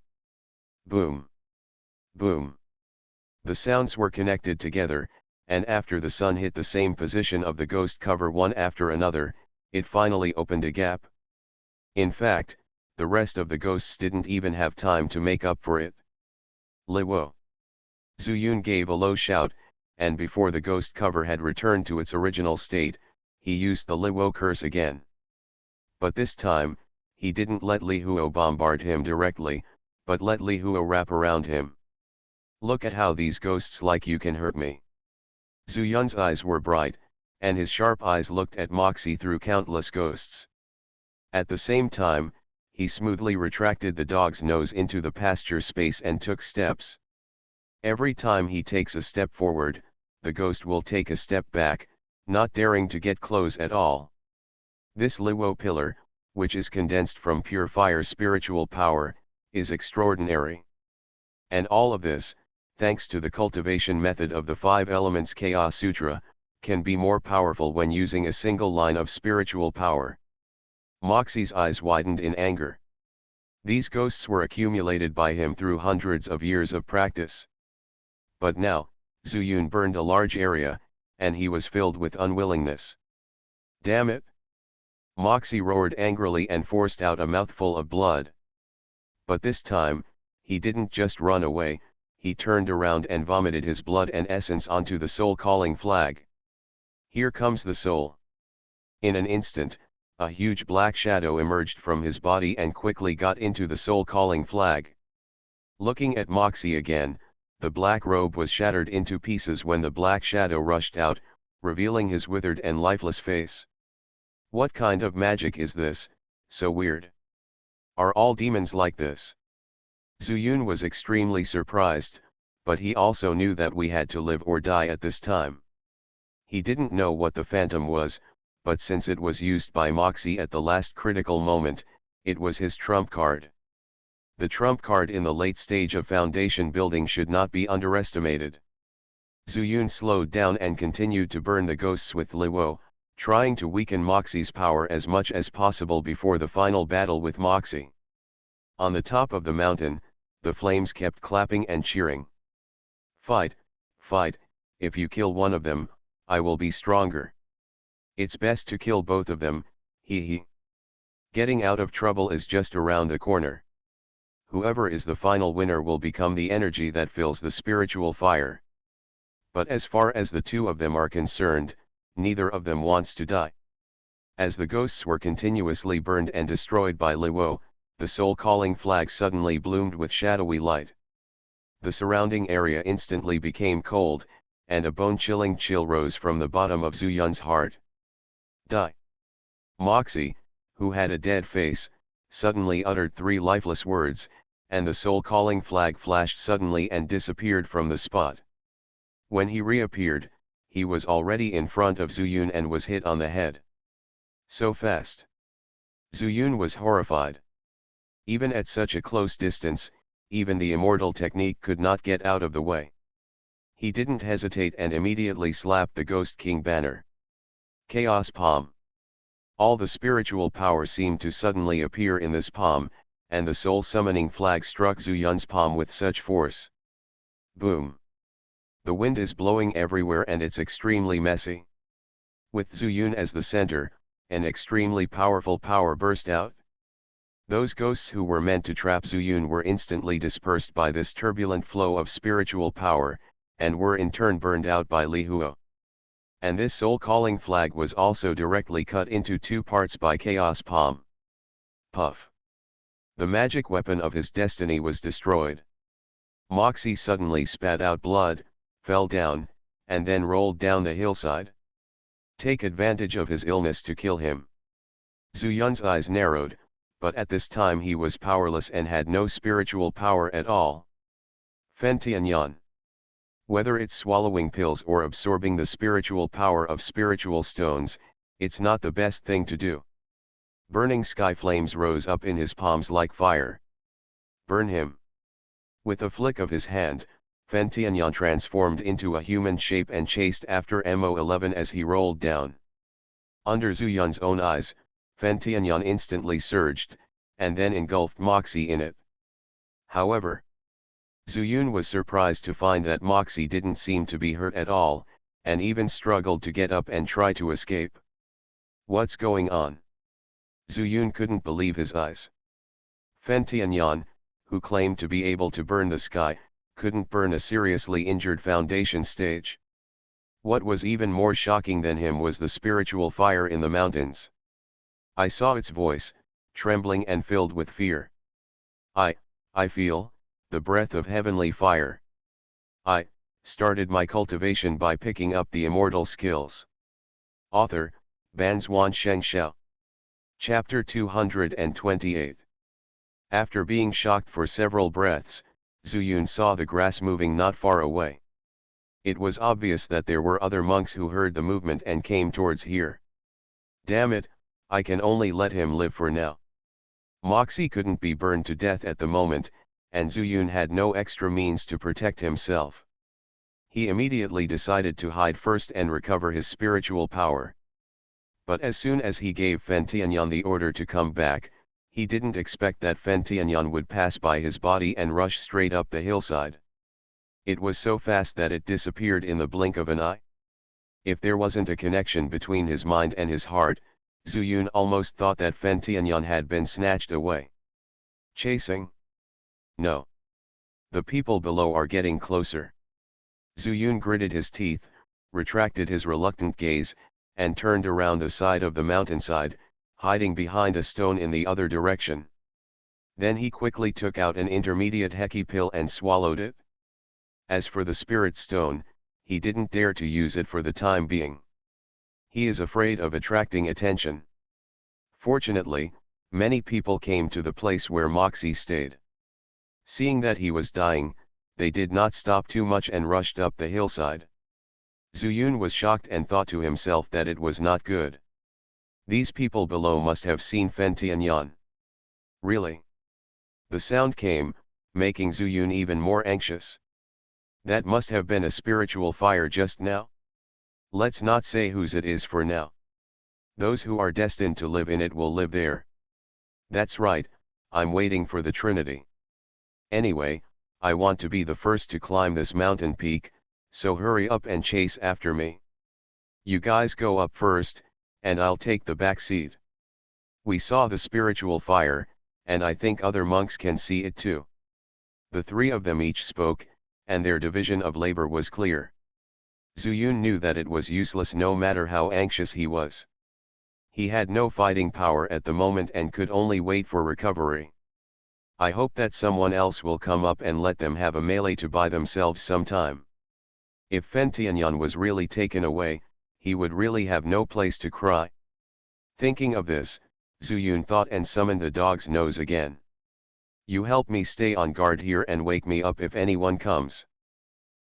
Boom. Boom. The sounds were connected together, and after the sun hit the same position of the ghost cover one after another, it finally opened a gap. In fact, the rest of the ghosts didn't even have time to make up for it. Liwo. Zuyun gave a low shout, and before the ghost cover had returned to its original state, he used the Liwo curse again. But this time, he didn't let Li Huo bombard him directly, but let Li Huo wrap around him. Look at how these ghosts like you can hurt me. Zuyun's eyes were bright, and his sharp eyes looked at Moxie through countless ghosts. At the same time, he smoothly retracted the dog's nose into the pasture space and took steps. Every time he takes a step forward, the ghost will take a step back, not daring to get close at all. This Liwo pillar, which is condensed from pure fire spiritual power, is extraordinary. And all of this, thanks to the cultivation method of the 5 Elements Chaos Sutra, can be more powerful when using a single line of spiritual power. Moxie's eyes widened in anger. These ghosts were accumulated by him through hundreds of years of practice. But now, Zuyun burned a large area, and he was filled with unwillingness. Damn it! Moxie roared angrily and forced out a mouthful of blood. But this time, he didn't just run away, he turned around and vomited his blood and essence onto the soul-calling flag. Here comes the soul. In an instant, a huge black shadow emerged from his body and quickly got into the soul-calling flag. Looking at Moxie again, the black robe was shattered into pieces when the black shadow rushed out, revealing his withered and lifeless face. What kind of magic is this, so weird? Are all demons like this? Zuyun was extremely surprised, but he also knew that we had to live or die at this time. He didn't know what the phantom was, but since it was used by Moxie at the last critical moment, it was his trump card. The trump card in the late stage of foundation building should not be underestimated. Zuyun slowed down and continued to burn the ghosts with Liwo, trying to weaken Moxie's power as much as possible before the final battle with Moxie. On the top of the mountain, the flames kept clapping and cheering. Fight, fight, if you kill one of them, I will be stronger. It's best to kill both of them, hee. Getting out of trouble is just around the corner. Whoever is the final winner will become the energy that fills the spiritual fire. But as far as the two of them are concerned, neither of them wants to die. As the ghosts were continuously burned and destroyed by Liwo, the soul-calling flag suddenly bloomed with shadowy light. The surrounding area instantly became cold, and a bone-chilling chill rose from the bottom of Zuyun's heart. Die! Moxie, who had a dead face, suddenly uttered 3 lifeless words, and the soul-calling flag flashed suddenly and disappeared from the spot. When he reappeared, he was already in front of Zuyun and was hit on the head. So fast. Zuyun was horrified. Even at such a close distance, even the immortal technique could not get out of the way. He didn't hesitate and immediately slapped the Ghost King banner. Chaos Palm. All the spiritual power seemed to suddenly appear in this palm, and the soul summoning flag struck Zuyun's palm with such force. Boom. The wind is blowing everywhere and it's extremely messy. With Zuyun as the center, an extremely powerful power burst out. Those ghosts who were meant to trap Zuyun were instantly dispersed by this turbulent flow of spiritual power, and were in turn burned out by Li Huo. And this soul-calling flag was also directly cut into 2 parts by Chaos Palm. Puff. The magic weapon of his destiny was destroyed. Moxie suddenly spat out blood, fell down, and then rolled down the hillside. Take advantage of his illness to kill him. Zuyun's eyes narrowed, but at this time he was powerless and had no spiritual power at all. Fentianyan. Whether it's swallowing pills or absorbing the spiritual power of spiritual stones, it's not the best thing to do. Burning sky flames rose up in his palms like fire. Burn him. With a flick of his hand, Fentianyan transformed into a human shape and chased after Mo11 as he rolled down. Under Zuyun's own eyes, Fentianyan instantly surged, and then engulfed Moxie in it. However, Zuyun was surprised to find that Moxie didn't seem to be hurt at all, and even struggled to get up and try to escape. What's going on? Zuyun couldn't believe his eyes. Fen Tianyan, who claimed to be able to burn the sky, couldn't burn a seriously injured foundation stage. What was even more shocking than him was the spiritual fire in the mountains. I saw its voice, trembling and filled with fear. I feel the breath of heavenly fire. I started my cultivation by picking up the immortal skills. Author, Banzuan Xianxia. Chapter 228. After being shocked for several breaths, Zuyun saw the grass moving not far away. It was obvious that there were other monks who heard the movement and came towards here. Damn it, I can only let him live for now. Moxie couldn't be burned to death at the moment, and Zuyun had no extra means to protect himself. He immediately decided to hide first and recover his spiritual power. But as soon as he gave Fen Tianyan the order to come back, he didn't expect that Fen Tianyan would pass by his body and rush straight up the hillside. It was so fast that it disappeared in the blink of an eye. If there wasn't a connection between his mind and his heart, Zuyun almost thought that Fen Tianyan had been snatched away. Chasing? No. The people below are getting closer. Zuyun gritted his teeth, retracted his reluctant gaze, and turned around the side of the mountainside, hiding behind a stone in the other direction. Then he quickly took out an intermediate Heki pill and swallowed it. As for the spirit stone, he didn't dare to use it for the time being. He is afraid of attracting attention. Fortunately, many people came to the place where Moxie stayed. Seeing that he was dying, they did not stop too much and rushed up the hillside. Zuyun was shocked and thought to himself that it was not good. These people below must have seen Fen Tianyan. Really? The sound came, making Zuyun even more anxious. That must have been a spiritual fire just now. Let's not say whose it is for now. Those who are destined to live in it will live there. That's right, I'm waiting for the Trinity. Anyway, I want to be the first to climb this mountain peak, so hurry up and chase after me. You guys go up first, and I'll take the back seat. We saw the spiritual fire, and I think other monks can see it too. The three of them each spoke, and their division of labor was clear. Zuyun knew that it was useless no matter how anxious he was. He had no fighting power at the moment and could only wait for recovery. I hope that someone else will come up and let them have a melee to buy themselves some time. If Fen Tianyan was really taken away, he would really have no place to cry. Thinking of this, Zuyun thought and summoned the dog's nose again. You help me stay on guard here and wake me up if anyone comes.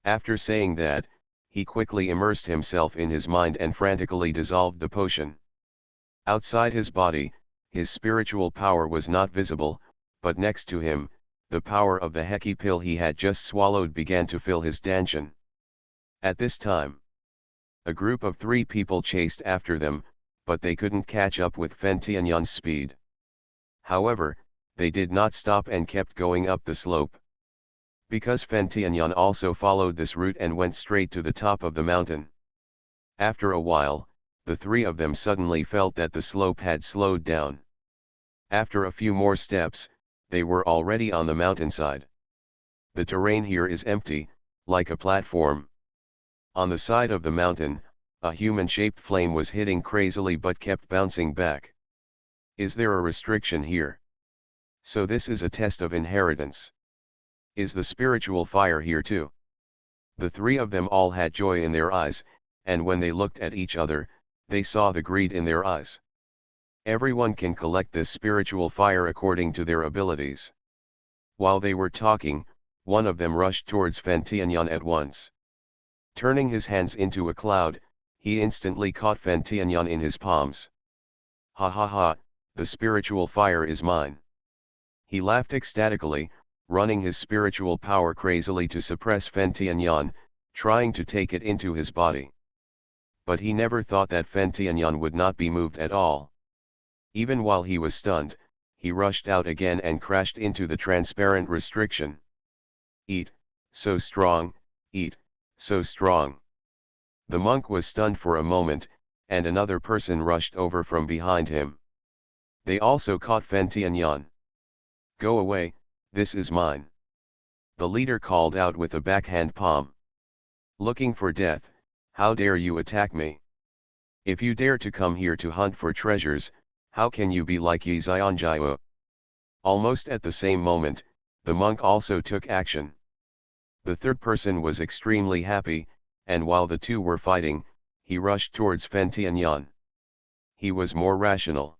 After saying that, he quickly immersed himself in his mind and frantically dissolved the potion. Outside his body, his spiritual power was not visible, but next to him, the power of the Heki pill he had just swallowed began to fill his dantian. At this time, a group of 3 people chased after them, but they couldn't catch up with Fen Tianyan's speed. However, they did not stop and kept going up the slope. Because Fen Tianyan also followed this route and went straight to the top of the mountain. After a while, the 3 of them suddenly felt that the slope had slowed down. After a few more steps, they were already on the mountainside. The terrain here is empty, like a platform. On the side of the mountain, a human-shaped flame was hitting crazily but kept bouncing back. Is there a restriction here? So this is a test of inheritance. Is the spiritual fire here too? The 3 of them all had joy in their eyes, and when they looked at each other, they saw the greed in their eyes. Everyone can collect this spiritual fire according to their abilities. While they were talking, one of them rushed towards Fen Tianyan at once. Turning his hands into a cloud, he instantly caught Fen Tianyan in his palms. Ha ha ha, the spiritual fire is mine. He laughed ecstatically, running his spiritual power crazily to suppress Fen Tianyan, trying to take it into his body. But he never thought that Fen Tianyan would not be moved at all. Even while he was stunned, he rushed out again and crashed into the transparent restriction. Eat, so strong, eat, so strong. The monk was stunned for a moment, and another person rushed over from behind him. They also caught Fen Tianyan. "Go away, this is mine," the leader called out with a backhand palm. "Looking for death, how dare you attack me? If you dare to come here to hunt for treasures, how can you be like Yi Xianxia?" Almost at the same moment, the monk also took action. The third person was extremely happy, and while the two were fighting, he rushed towards Fen Tianyan. He was more rational.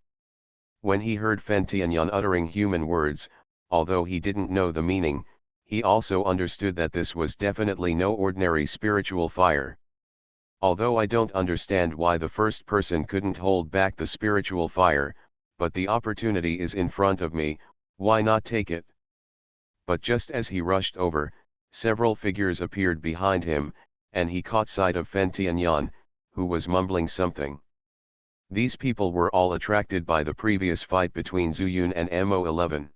When he heard Fen Tianyan uttering human words, although he didn't know the meaning, he also understood that this was definitely no ordinary spiritual fire. "Although I don't understand why the first person couldn't hold back the spiritual fire, but the opportunity is in front of me, why not take it?" But just as he rushed over, several figures appeared behind him, and he caught sight of Fen Tianyan, who was mumbling something. These people were all attracted by the previous fight between Zuyun and Mo11.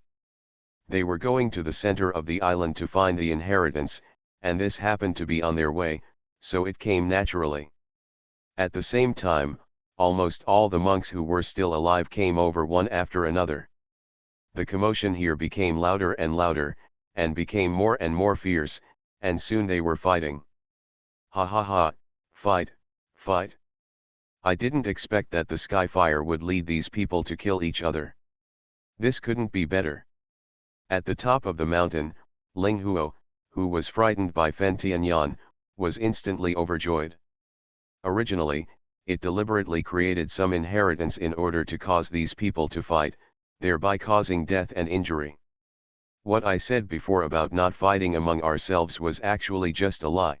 They were going to the center of the island to find the inheritance, and this happened to be on their way, so it came naturally. At the same time, almost all the monks who were still alive came over one after another. The commotion here became louder and louder, and became more and more fierce, and soon they were fighting. "Ha ha ha, fight, fight. I didn't expect that the sky fire would lead these people to kill each other. This couldn't be better." At the top of the mountain, Ling Huo, who was frightened by Fen Tianyan, was instantly overjoyed. Originally, it deliberately created some inheritance in order to cause these people to fight, thereby causing death and injury. What I said before about not fighting among ourselves was actually just a lie.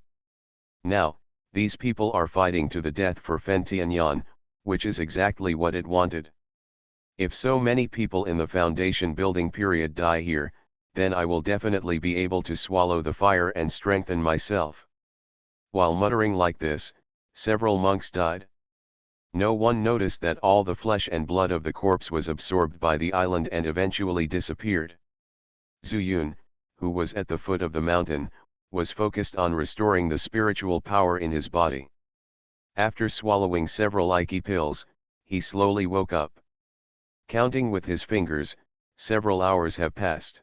Now, these people are fighting to the death for Fen Tianyan, which is exactly what it wanted. If so many people in the foundation building period die here, then I will definitely be able to swallow the fire and strengthen myself. While muttering like this, several monks died. No one noticed that all the flesh and blood of the corpse was absorbed by the island and eventually disappeared. Zuyun, who was at the foot of the mountain, was focused on restoring the spiritual power in his body. After swallowing several Iki pills, he slowly woke up. Counting with his fingers, several hours have passed.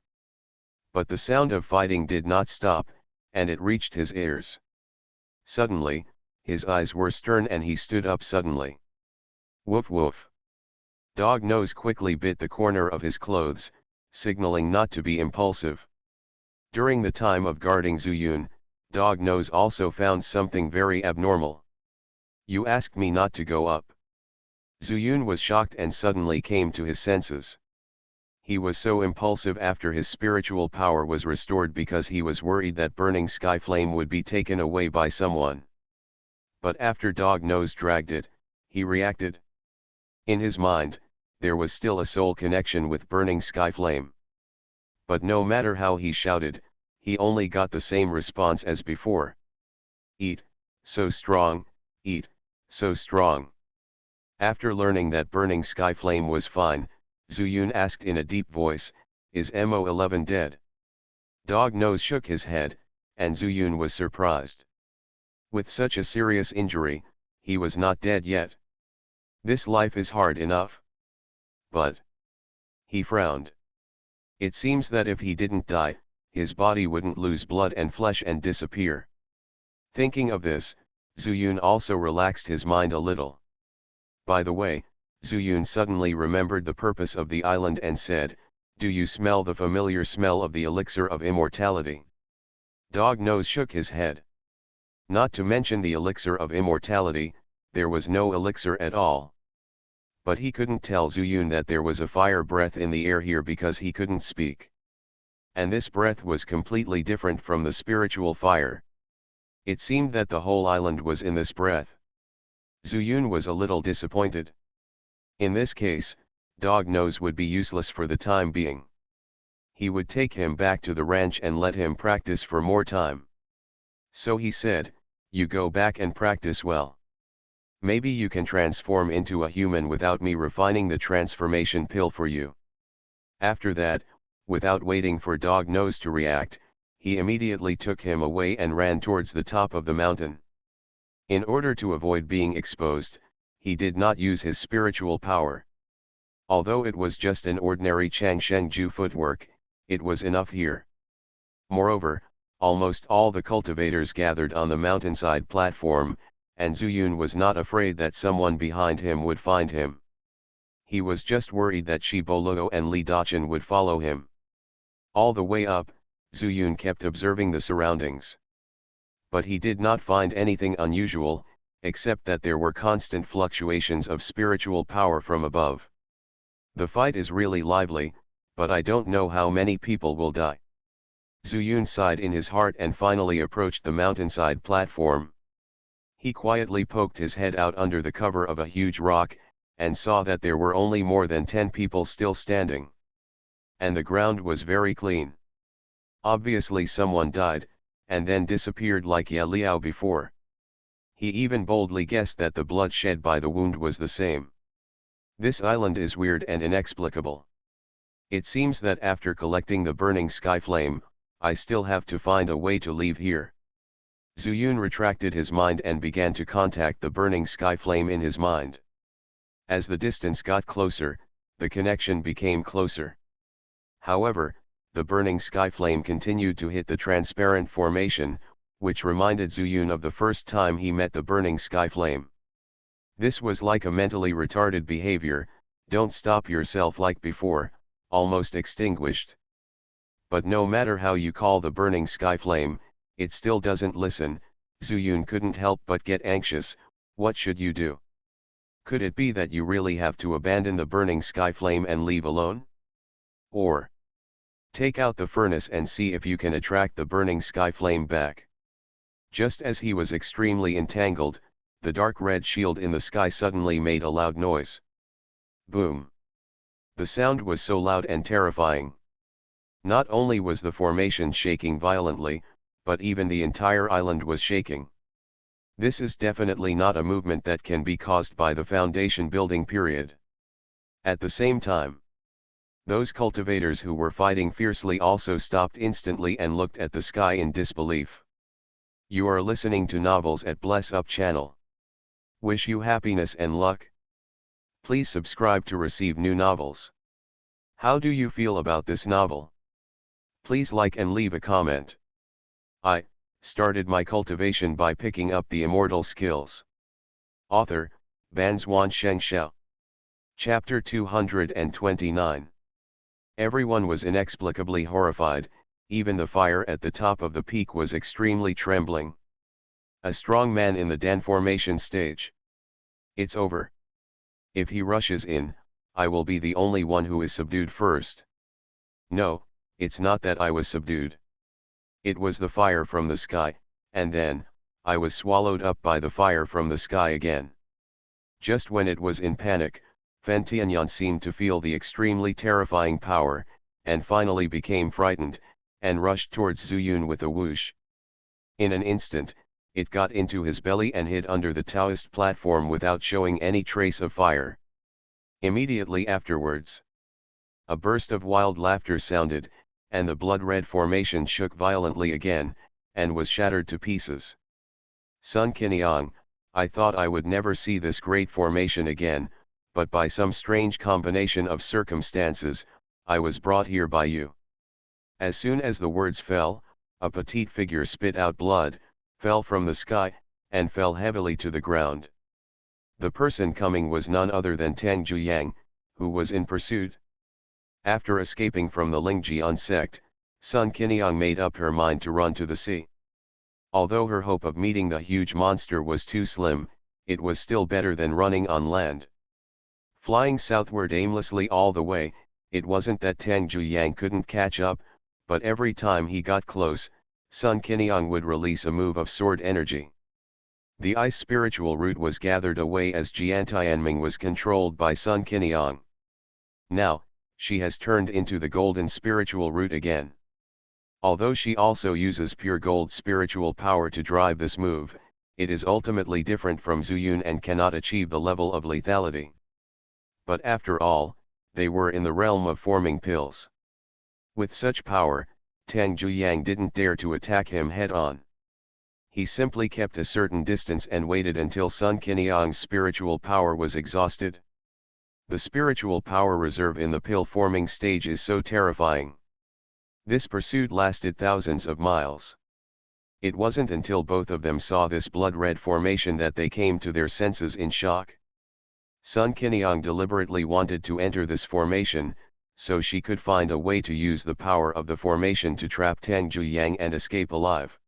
But the sound of fighting did not stop, and it reached his ears. Suddenly, his eyes were stern and he stood up suddenly. "Woof woof." Dog Nose quickly bit the corner of his clothes, signaling not to be impulsive. During the time of guarding Zuyun, Dog Nose also found something very abnormal. "You asked me not to go up." Zuyun was shocked and suddenly came to his senses. He was so impulsive after his spiritual power was restored because he was worried that burning sky flame would be taken away by someone. But after Dog Nose dragged it, he reacted. In his mind, there was still a soul connection with burning sky flame. But no matter how he shouted, he only got the same response as before. "Eat, so strong, eat, so strong." After learning that burning sky flame was fine, Zuyun asked in a deep voice, "Is Mo11 dead?" Dog Nose shook his head, and Zuyun was surprised. With such a serious injury, he was not dead yet. This life is hard enough. But he frowned. It seems that if he didn't die, his body wouldn't lose blood and flesh and disappear. Thinking of this, Zuyun also relaxed his mind a little. By the way, Zuyun suddenly remembered the purpose of the island and said, "Do you smell the familiar smell of the elixir of immortality?" Dog Nose shook his head. Not to mention the elixir of immortality, there was no elixir at all. But he couldn't tell Zuyun that there was a fire breath in the air here because he couldn't speak. And this breath was completely different from the spiritual fire. It seemed that the whole island was in this breath. Zuyun was a little disappointed. In this case, Dog Nose would be useless for the time being. He would take him back to the ranch and let him practice for more time. So he said, "You go back and practice well. Maybe you can transform into a human without me refining the transformation pill for you." After that, without waiting for Dog Nose to react, he immediately took him away and ran towards the top of the mountain. In order to avoid being exposed, he did not use his spiritual power. Although it was just an ordinary Changshengju footwork, it was enough here. Moreover, almost all the cultivators gathered on the mountainside platform, and Zuyun was not afraid that someone behind him would find him. He was just worried that Shiboluo and Li Daqin would follow him. All the way up, Zuyun kept observing the surroundings. But he did not find anything unusual, except that there were constant fluctuations of spiritual power from above. The fight is really lively, but I don't know how many people will die. Zuyun sighed in his heart and finally approached the mountainside platform. He quietly poked his head out under the cover of a huge rock, and saw that there were only more than 10 people still standing. And the ground was very clean. Obviously someone died, and then disappeared like Ye Liao before. He even boldly guessed that the blood shed by the wound was the same. This island is weird and inexplicable. It seems that after collecting the burning sky flame, I still have to find a way to leave here. Zuyun retracted his mind and began to contact the burning sky flame in his mind. As the distance got closer, the connection became closer. However, the burning sky flame continued to hit the transparent formation, which reminded Zuyun of the first time he met the burning sky flame. This was like a mentally retarded behavior, don't stop yourself like before, almost extinguished. But no matter how you call the burning sky flame, it still doesn't listen. Zuyun couldn't help but get anxious. What should you do? Could it be that you really have to abandon the burning sky flame and leave alone? Or take out the furnace and see if you can attract the burning sky flame back. Just as he was extremely entangled, the dark red shield in the sky suddenly made a loud noise. Boom! The sound was so loud and terrifying. Not only was the formation shaking violently, but even the entire island was shaking. This is definitely not a movement that can be caused by the foundation building period. At the same time, those cultivators who were fighting fiercely also stopped instantly and looked at the sky in disbelief. You are listening to Novels at Bless Up channel. Wish you happiness and luck. Please subscribe to receive new novels. How do you feel about this novel? Please like and leave a comment. I started my cultivation by picking up the immortal skills. Author, Banzuan Xianxia. Chapter 229. Everyone was inexplicably horrified, even the fire at the top of the peak was extremely trembling. A strong man in the Dan formation stage. It's over. If he rushes in, I will be the only one who is subdued first. No, it's not that I was subdued. It was the fire from the sky, and then, I was swallowed up by the fire from the sky again. Just when it was in panic, Fen Tianyan seemed to feel the extremely terrifying power, and finally became frightened, and rushed towards Zuyun with a whoosh. In an instant, it got into his belly and hid under the Taoist platform without showing any trace of fire. Immediately afterwards, a burst of wild laughter sounded, and the blood-red formation shook violently again, and was shattered to pieces. Sun Qiniang, I thought I would never see this great formation again, but by some strange combination of circumstances, I was brought here by you. As soon as the words fell, a petite figure spit out blood, fell from the sky, and fell heavily to the ground. The person coming was none other than Tang Juyang, who was in pursuit. After escaping from the Lingjian sect, Sun Qiniang made up her mind to run to the sea. Although her hope of meeting the huge monster was too slim, it was still better than running on land. Flying southward aimlessly all the way, it wasn't that Tang Juyang couldn't catch up, but every time he got close, Sun Qiniang would release a move of sword energy. The ice spiritual root was gathered away as Jiantianming was controlled by Sun Qiniang. Now, she has turned into the golden spiritual root again. Although she also uses pure gold spiritual power to drive this move, it is ultimately different from Zuyun and cannot achieve the level of lethality. But after all, they were in the realm of forming pills. With such power, Tang Juyang didn't dare to attack him head-on. He simply kept a certain distance and waited until Sun Qinyang's spiritual power was exhausted. The spiritual power reserve in the pill-forming stage is so terrifying. This pursuit lasted thousands of miles. It wasn't until both of them saw this blood-red formation that they came to their senses in shock. Sun Qinyang deliberately wanted to enter this formation, so she could find a way to use the power of the formation to trap Tang Zhuyang and escape alive.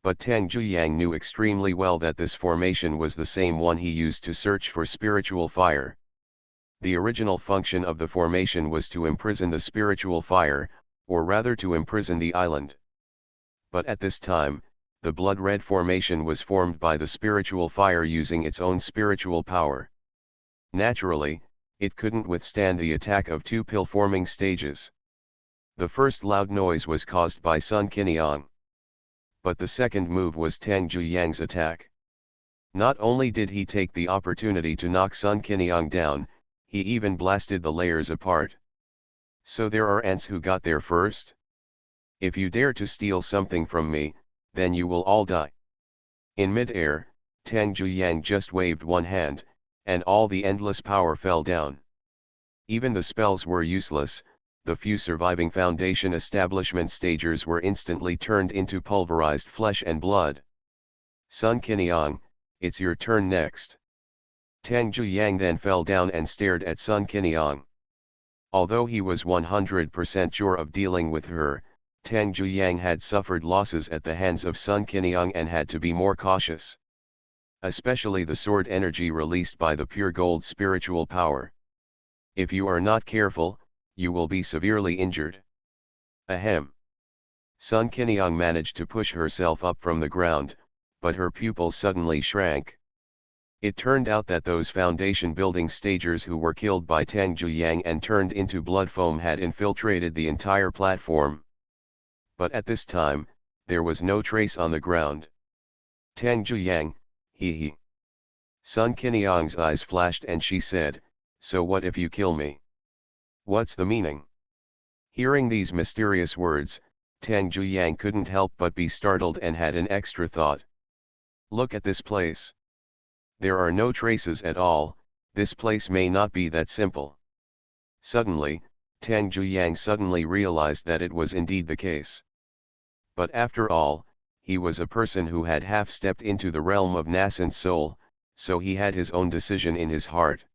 But Tang Zhuyang knew extremely well that this formation was the same one he used to search for spiritual fire. The original function of the formation was to imprison the spiritual fire, or rather to imprison the island. But at this time, the blood-red formation was formed by the spiritual fire using its own spiritual power. Naturally, it couldn't withstand the attack of two pill-forming stages. The first loud noise was caused by Sun Qinyang. But the second move was Tang Zhuyang's attack. Not only did he take the opportunity to knock Sun Qinyang down, he even blasted the layers apart. So there are ants who got there first? If you dare to steal something from me, then you will all die. In mid-air, Tang Zhuyang just waved one hand, and all the endless power fell down. Even the spells were useless. The few surviving Foundation establishment stagers were instantly turned into pulverized flesh and blood. Sun Qinyang, it's your turn next. Tang Zhuyang then fell down and stared at Sun Qinyang. Although he was 100% sure of dealing with her, Tang Zhuyang had suffered losses at the hands of Sun Qinyang and had to be more cautious. Especially the sword energy released by the pure gold spiritual power. If you are not careful, you will be severely injured. Ahem. Sun Qinyang managed to push herself up from the ground, but her pupils suddenly shrank. It turned out that those foundation building stagers who were killed by Tang Zhuyang and turned into blood foam had infiltrated the entire platform. But at this time, there was no trace on the ground. Tang Zhuyang, hee hee. Sun Qinyang's eyes flashed and she said, "So what if you kill me? What's the meaning?" Hearing these mysterious words, Tang Zhuyang couldn't help but be startled and had an extra thought. Look at this place. There are no traces at all. This place may not be that simple. Suddenly, Tang Zhuyang suddenly realized that it was indeed the case. But after all, he was a person who had half stepped into the realm of nascent soul, so he had his own decision in his heart.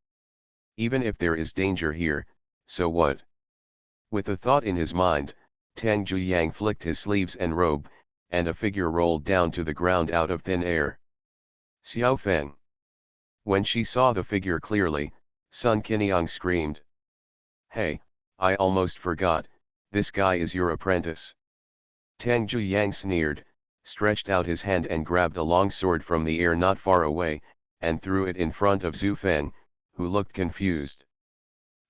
Even if there is danger here, so what? With a thought in his mind, Tang Zhuyang flicked his sleeves and robe, and a figure rolled down to the ground out of thin air. Xiao Feng. When she saw the figure clearly, Sun Qinyang screamed. "Hey, I almost forgot, this guy is your apprentice." Tang Zhuyang sneered, stretched out his hand and grabbed a long sword from the air not far away, and threw it in front of Zhu Feng, who looked confused.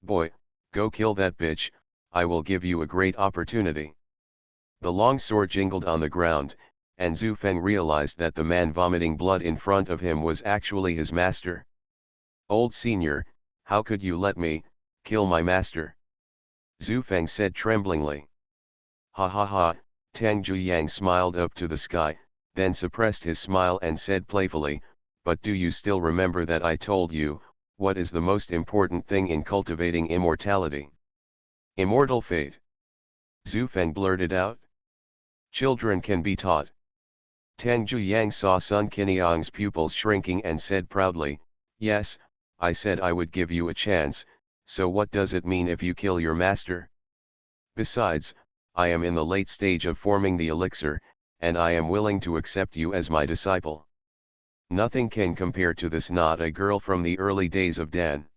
"Boy, go kill that bitch, I will give you a great opportunity." The long sword jingled on the ground, and Zhu Feng realized that the man vomiting blood in front of him was actually his master. "Old senior, how could you let me kill my master?" Zhu Feng said tremblingly. "Ha ha ha," Tang Zhuyang smiled up to the sky, then suppressed his smile and said playfully, "But do you still remember that I told you, what is the most important thing in cultivating immortality?" "Immortal fate." Zhu Feng blurted out. "Children can be taught." Tang Zhuyang saw Sun Qinyang's pupils shrinking and said proudly, "Yes, I said I would give you a chance, so what does it mean if you kill your master? Besides, I am in the late stage of forming the elixir, and I am willing to accept you as my disciple. Nothing can compare to this, not a girl from the early days of Dan."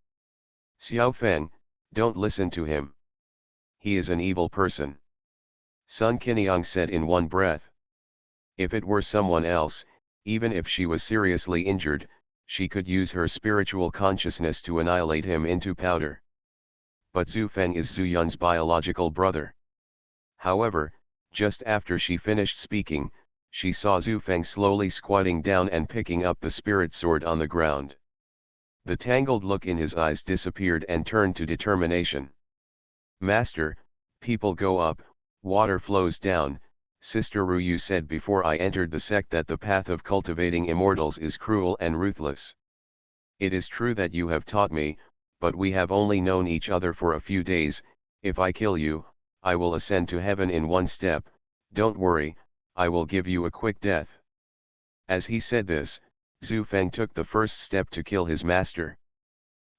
"Xiao Feng, don't listen to him. He is an evil person," Sun Qinyang said in one breath. If it were someone else, even if she was seriously injured, she could use her spiritual consciousness to annihilate him into powder. But Zhu Feng is Zhu Yun's biological brother. However, just after she finished speaking, she saw Zhu Feng slowly squatting down and picking up the spirit sword on the ground. The tangled look in his eyes disappeared and turned to determination. "Master, people go up, water flows down, Sister Ryu said before I entered the sect that the path of cultivating immortals is cruel and ruthless. It is true that you have taught me, but we have only known each other for a few days. If I kill you, I will ascend to heaven in one step. Don't worry, I will give you a quick death. As he said this, Zhu Feng took the first step to kill his master.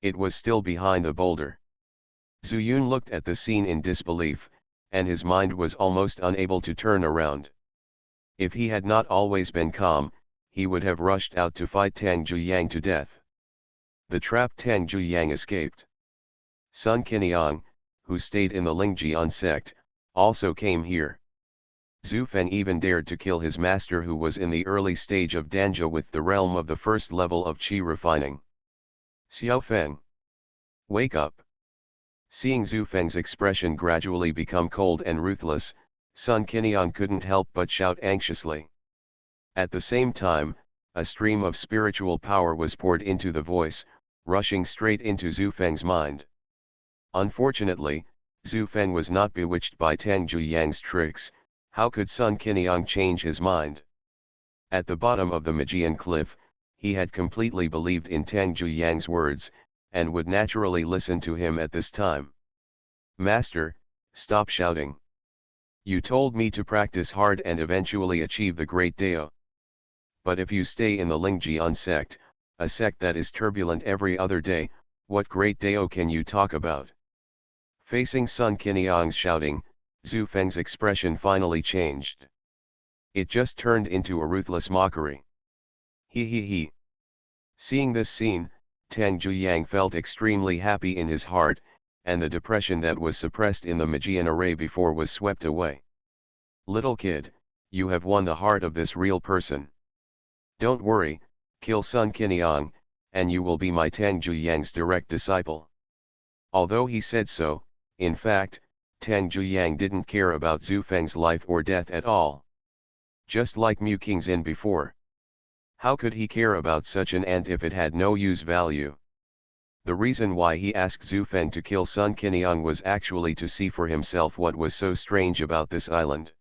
It was still behind the boulder. Zhu Yun looked at the scene in disbelief, and his mind was almost unable to turn around. If he had not always been calm, he would have rushed out to fight Tang Zhuyang to death. The trapped Tang Zhuyang escaped. Sun Qiniang, who stayed in the Lingjian sect, also came here. Zhu Feng even dared to kill his master, who was in the early stage of Danja with the realm of the first level of Qi refining. Xiao Feng, wake up! Seeing Zhu Feng's expression gradually become cold and ruthless, Sun Qiniang couldn't help but shout anxiously. At the same time, a stream of spiritual power was poured into the voice, rushing straight into Zhu Feng's mind. Unfortunately, Zhu Feng was not bewitched by Tang Zhuyang's tricks. How could Sun Qiniang change his mind? At the bottom of the Magian cliff, he had completely believed in Tang Zhuyang's words, and would naturally listen to him at this time. Master, stop shouting. You told me to practice hard and eventually achieve the great Dao. But if you stay in the Lingjian sect, a sect that is turbulent every other day, what great Dao can you talk about? Facing Sun Qiniang's shouting, Zhu Feng's expression finally changed. It just turned into a ruthless mockery. He. Seeing this scene, Tang Zhuyang felt extremely happy in his heart, and the depression that was suppressed in the Magian array before was swept away. Little kid, you have won the heart of this real person. Don't worry, kill Sun Qiniang, and you will be my Tang Zhuyang's direct disciple. Although he said so, in fact, Tang Zhuyang didn't care about Zhu Feng's life or death at all. Just like Mu Qingxin before. How could he care about such an ant if it had no use value? The reason why he asked Zhu Feng to kill Sun Qiniang was actually to see for himself what was so strange about this island.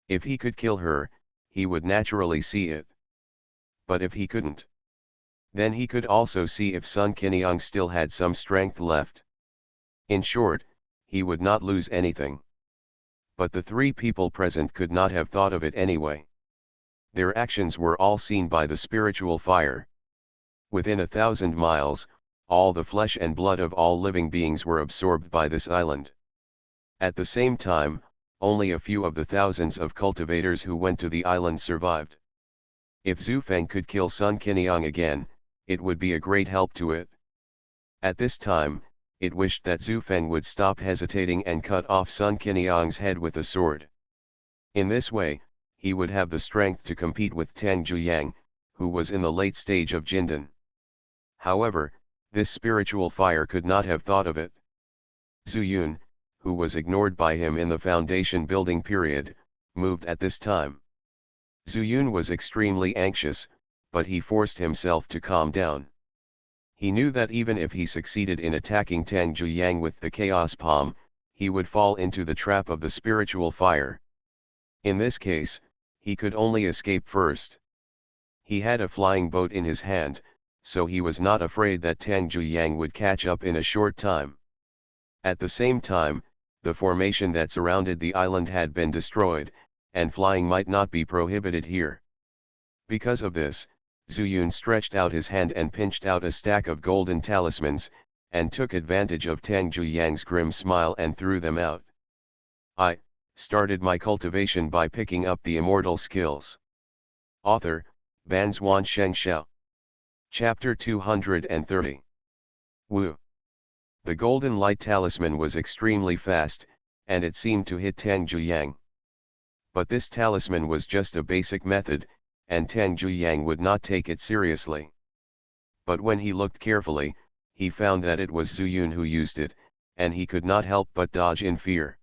If he could kill her, he would naturally see it. But if he couldn't, then he could also see if Sun Qiniang still had some strength left. In short, he would not lose anything. But the three people present could not have thought of it anyway. Their actions were all seen by the spiritual fire. Within 1,000 miles, all the flesh and blood of all living beings were absorbed by this island. At the same time, only a few of the thousands of cultivators who went to the island survived. If Zhu Feng could kill Sun Qiniang again, it would be a great help to it. At this time, it wished that Zhu Feng would stop hesitating and cut off Sun Qiniang's head with a sword. In this way, he would have the strength to compete with Tang Zhuyang, who was in the late stage of Jindan. However, this spiritual fire could not have thought of it. Zhu Yun, who was ignored by him in the foundation building period, moved at this time. Zhu Yun was extremely anxious, but he forced himself to calm down. He knew that even if he succeeded in attacking Tang Zhuyang with the Chaos Palm, he would fall into the trap of the spiritual fire. In this case, he could only escape first. He had a flying boat in his hand, so he was not afraid that Tang Zhuyang would catch up in a short time. At the same time, the formation that surrounded the island had been destroyed, and flying might not be prohibited here. Because of this, Zhu Yun stretched out his hand and pinched out a stack of golden talismans, and took advantage of Tang Zhuyang's grim smile and threw them out. I started my cultivation by picking up the immortal skills. Author, Banzuan Xianxia. Chapter 230. Wu. The golden light talisman was extremely fast, and it seemed to hit Tang Zhuyang. But this talisman was just a basic method, and Tang Zhuyang would not take it seriously. But when he looked carefully, he found that it was Zhu Yun who used it, and he could not help but dodge in fear.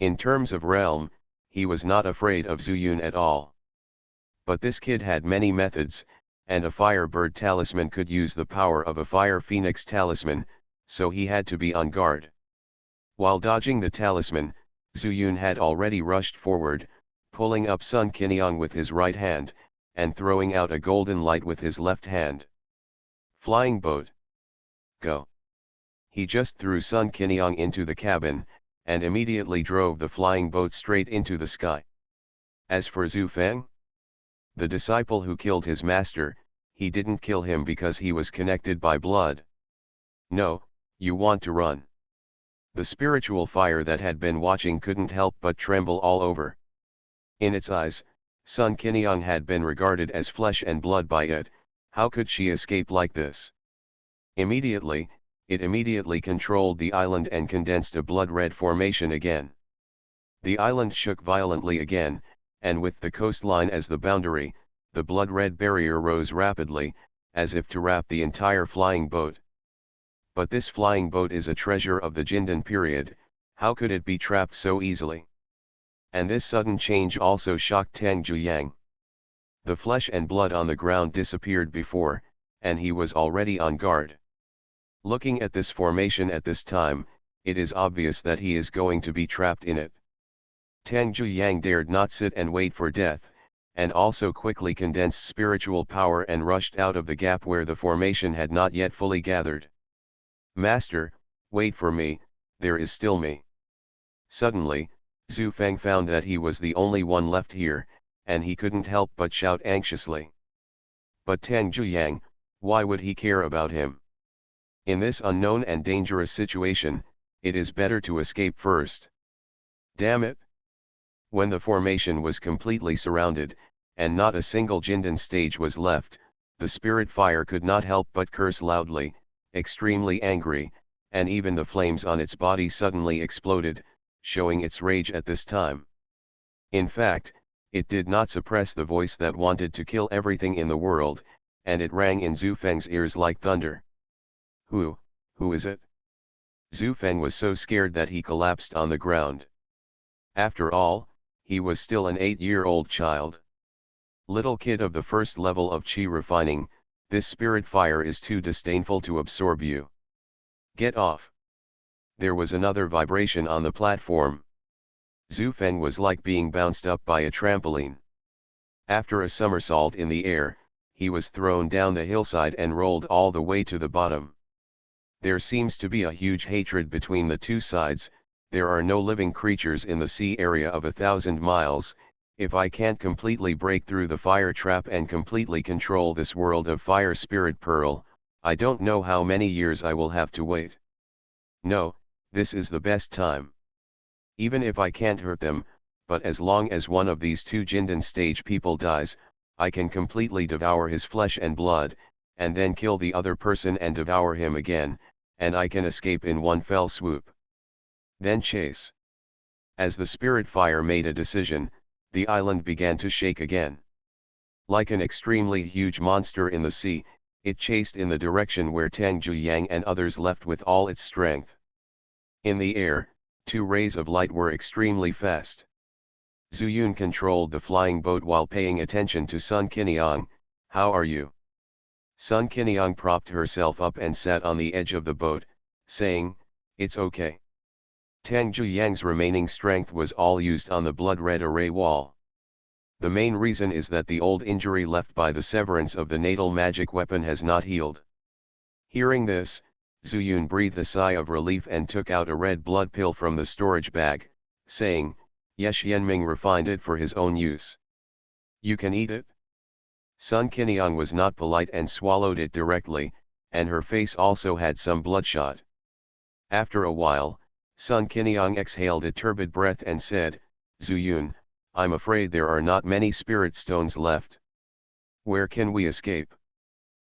In terms of realm, he was not afraid of Zhu Yun at all. But this kid had many methods, and a firebird talisman could use the power of a fire phoenix talisman, so he had to be on guard. While dodging the talisman, Zhu Yun had already rushed forward, pulling up Sun Qiniang with his right hand, and throwing out a golden light with his left hand. Flying boat. Go. He just threw Sun Qiniang into the cabin, and immediately drove the flying boat straight into the sky. As for Zhu Feng, the disciple who killed his master, he didn't kill him because he was connected by blood. No, you want to run. The spiritual fire that had been watching couldn't help but tremble all over. In its eyes, Sun Qiniang had been regarded as flesh and blood by it. How could she escape like this? Immediately, it immediately controlled the island and condensed a blood-red formation again. The island shook violently again, and with the coastline as the boundary, the blood-red barrier rose rapidly, as if to wrap the entire flying boat. But this flying boat is a treasure of the Jindan period, how could it be trapped so easily? And this sudden change also shocked Tang Zhuyang. The flesh and blood on the ground disappeared before, and he was already on guard. Looking at this formation at this time, it is obvious that he is going to be trapped in it. Tang Zhuyang dared not sit and wait for death, and also quickly condensed spiritual power and rushed out of the gap where the formation had not yet fully gathered. Master, wait for me, there is still me. Suddenly, Zhu Feng found that he was the only one left here, and he couldn't help but shout anxiously. But Tang Zhuyang, why would he care about him? In this unknown and dangerous situation, it is better to escape first. Damn it! When the formation was completely surrounded, and not a single Jindan stage was left, the spirit fire could not help but curse loudly, extremely angry, and even the flames on its body suddenly exploded, showing its rage at this time. In fact, it did not suppress the voice that wanted to kill everything in the world, and it rang in Zhu Feng's ears like thunder. Who is it? Zhu Feng was so scared that he collapsed on the ground. After all, he was still an 8-year-old child. Little kid of the first level of Qi refining, this spirit fire is too disdainful to absorb you. Get off. There was another vibration on the platform. Zhu Feng was like being bounced up by a trampoline. After a somersault in the air, he was thrown down the hillside and rolled all the way to the bottom. There seems to be a huge hatred between the two sides. There are no living creatures in the sea area of 1,000 miles. If I can't completely break through the fire trap and completely control this world of fire spirit pearl, I don't know how many years I will have to wait. No, this is the best time. Even if I can't hurt them, but as long as one of these two Jindan stage people dies, I can completely devour his flesh and blood, and then kill the other person and devour him again, and I can escape in one fell swoop. Then chase. As the spirit fire made a decision, the island began to shake again. Like an extremely huge monster in the sea, it chased in the direction where Tang Zhuyang and others left with all its strength. In the air, two rays of light were extremely fast. Zhu Yun controlled the flying boat while paying attention to Sun Qiniang. How are you? Sun Qiniang propped herself up and sat on the edge of the boat, saying, it's okay. Tang Zhuyang's remaining strength was all used on the blood-red array wall. The main reason is that the old injury left by the severance of the natal magic weapon has not healed. Hearing this, Zhu Yun breathed a sigh of relief and took out a red blood pill from the storage bag, saying, Ye Xianming refined it for his own use. You can eat it? Sun Qiniang was not polite and swallowed it directly, and her face also had some bloodshot. After a while, Sun Qiniang exhaled a turbid breath and said, Zhu Yun, I'm afraid there are not many spirit stones left. Where can we escape?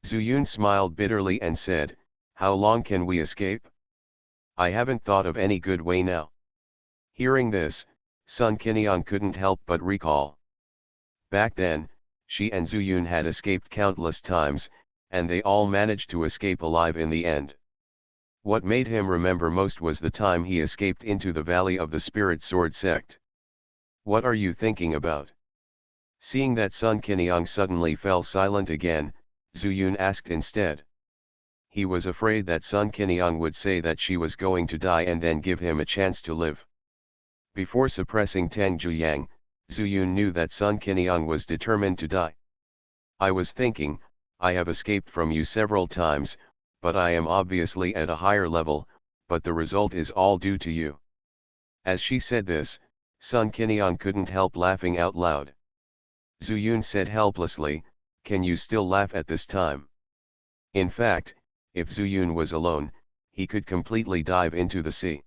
Zhu Yun smiled bitterly and said, how long can we escape? I haven't thought of any good way now. Hearing this, Sun Qiniang couldn't help but recall. Back then, she and Zhu Yun had escaped countless times, and they all managed to escape alive in the end. What made him remember most was the time he escaped into the Valley of the Spirit Sword sect. What are you thinking about? Seeing that Sun Qiniang suddenly fell silent again, Zhu Yun asked instead. He was afraid that Sun Qiniang would say that she was going to die and then give him a chance to live. Before suppressing Tang Zhuyang, Zuyun knew that Sun Qiniang was determined to die. I was thinking, I have escaped from you several times, but I am obviously at a higher level, but the result is all due to you. As she said this, Sun Qiniang couldn't help laughing out loud. Zuyun said helplessly, can you still laugh at this time? In fact, if Zuyun was alone, he could completely dive into the sea.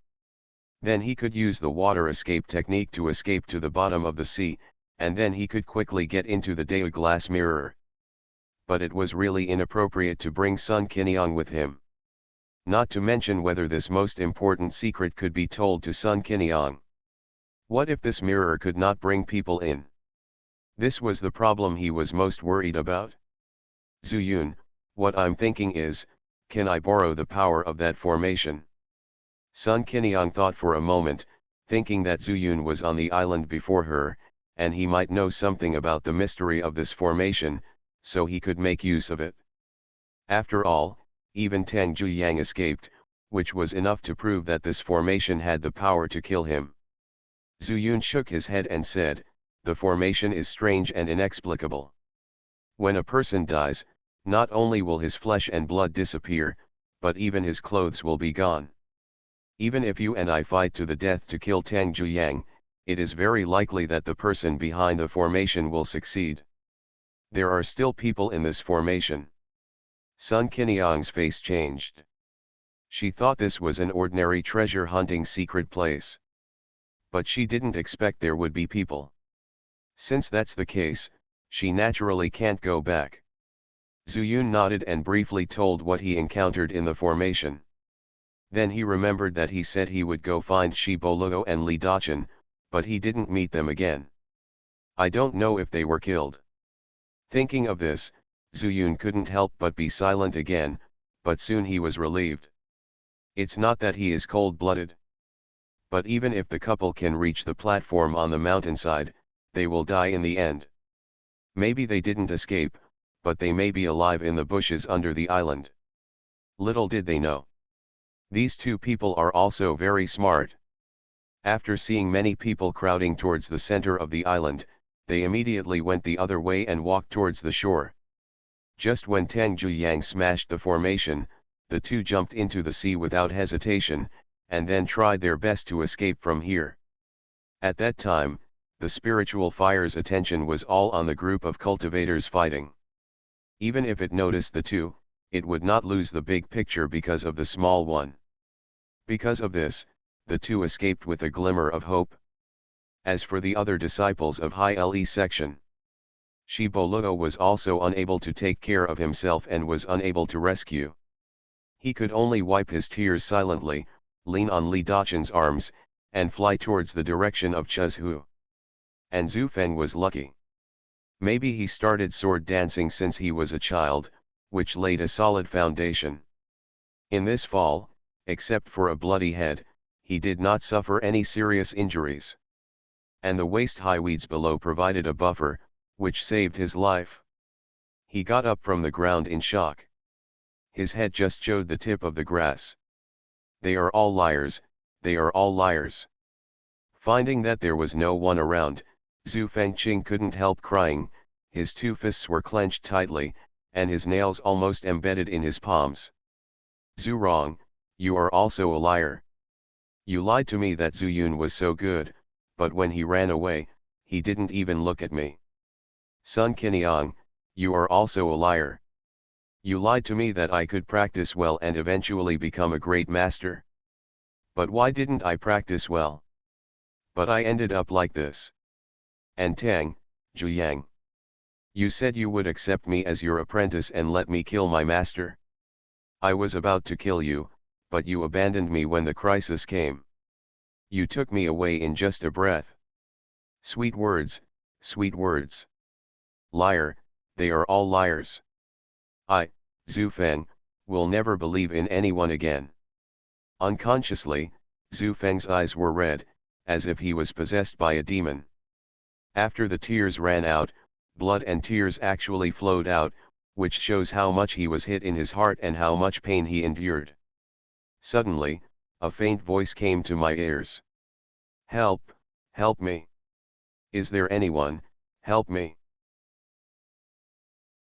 Then he could use the water escape technique to escape to the bottom of the sea, and then he could quickly get into the Dao glass mirror. But it was really inappropriate to bring Sun Qiniang with him. Not to mention whether this most important secret could be told to Sun Qiniang. What if this mirror could not bring people in? This was the problem he was most worried about. Zuyun, what I'm thinking is, can I borrow the power of that formation? Sun Qiniang thought for a moment, thinking that Zuyun was on the island before her, and he might know something about the mystery of this formation, so he could make use of it. After all, even Tang Zhuyang escaped, which was enough to prove that this formation had the power to kill him. Zuyun shook his head and said, the formation is strange and inexplicable. When a person dies, not only will his flesh and blood disappear, but even his clothes will be gone. Even if you and I fight to the death to kill Tang Zhuyang, it is very likely that the person behind the formation will succeed. There are still people in this formation. Sun Qiniang's face changed. She thought this was an ordinary treasure hunting secret place. But she didn't expect there would be people. Since that's the case, she naturally can't go back. Zuyun nodded and briefly told what he encountered in the formation. Then he remembered that he said he would go find Shi Boluo and Li Daqin, but he didn't meet them again. I don't know if they were killed. Thinking of this, Zuyun couldn't help but be silent again, but soon he was relieved. It's not that he is cold-blooded. But even if the couple can reach the platform on the mountainside, they will die in the end. Maybe they didn't escape, but they may be alive in the bushes under the island. Little did they know. These two people are also very smart. After seeing many people crowding towards the center of the island, they immediately went the other way and walked towards the shore. Just when Tang Zhuyang smashed the formation, the two jumped into the sea without hesitation, and then tried their best to escape from here. At that time, the spiritual fire's attention was all on the group of cultivators fighting. Even if it noticed the two, it would not lose the big picture because of the small one. Because of this, the two escaped with a glimmer of hope. As for the other disciples of High Le section, Shi Boluo was also unable to take care of himself and was unable to rescue. He could only wipe his tears silently, lean on Li Daqin's arms, and fly towards the direction of Chuzhu. And Zhu Feng was lucky. Maybe he started sword dancing since he was a child, which laid a solid foundation. In this fall, except for a bloody head, he did not suffer any serious injuries. And the waist-high weeds below provided a buffer, which saved his life. He got up from the ground in shock. His head just showed the tip of the grass. They are all liars, they are all liars. Finding that there was no one around, Zhu Fengqing couldn't help crying, his two fists were clenched tightly, and his nails almost embedded in his palms. Zhu Rong, you are also a liar. You lied to me that Zuyun was so good, but when he ran away, he didn't even look at me. Sun Qiniang, you are also a liar. You lied to me that I could practice well and eventually become a great master. But why didn't I practice well? But I ended up like this. And Tang Zhuyang, you said you would accept me as your apprentice and let me kill my master. I was about to kill you, but you abandoned me when the crisis came. You took me away in just a breath. Sweet words, sweet words. Liar, they are all liars. I, Zhu Feng, will never believe in anyone again. Unconsciously, Zhu Feng's eyes were red, as if he was possessed by a demon. After the tears ran out, blood and tears actually flowed out, which shows how much he was hit in his heart and how much pain he endured. Suddenly, a faint voice came to my ears. Help, help me. Is there anyone, help me.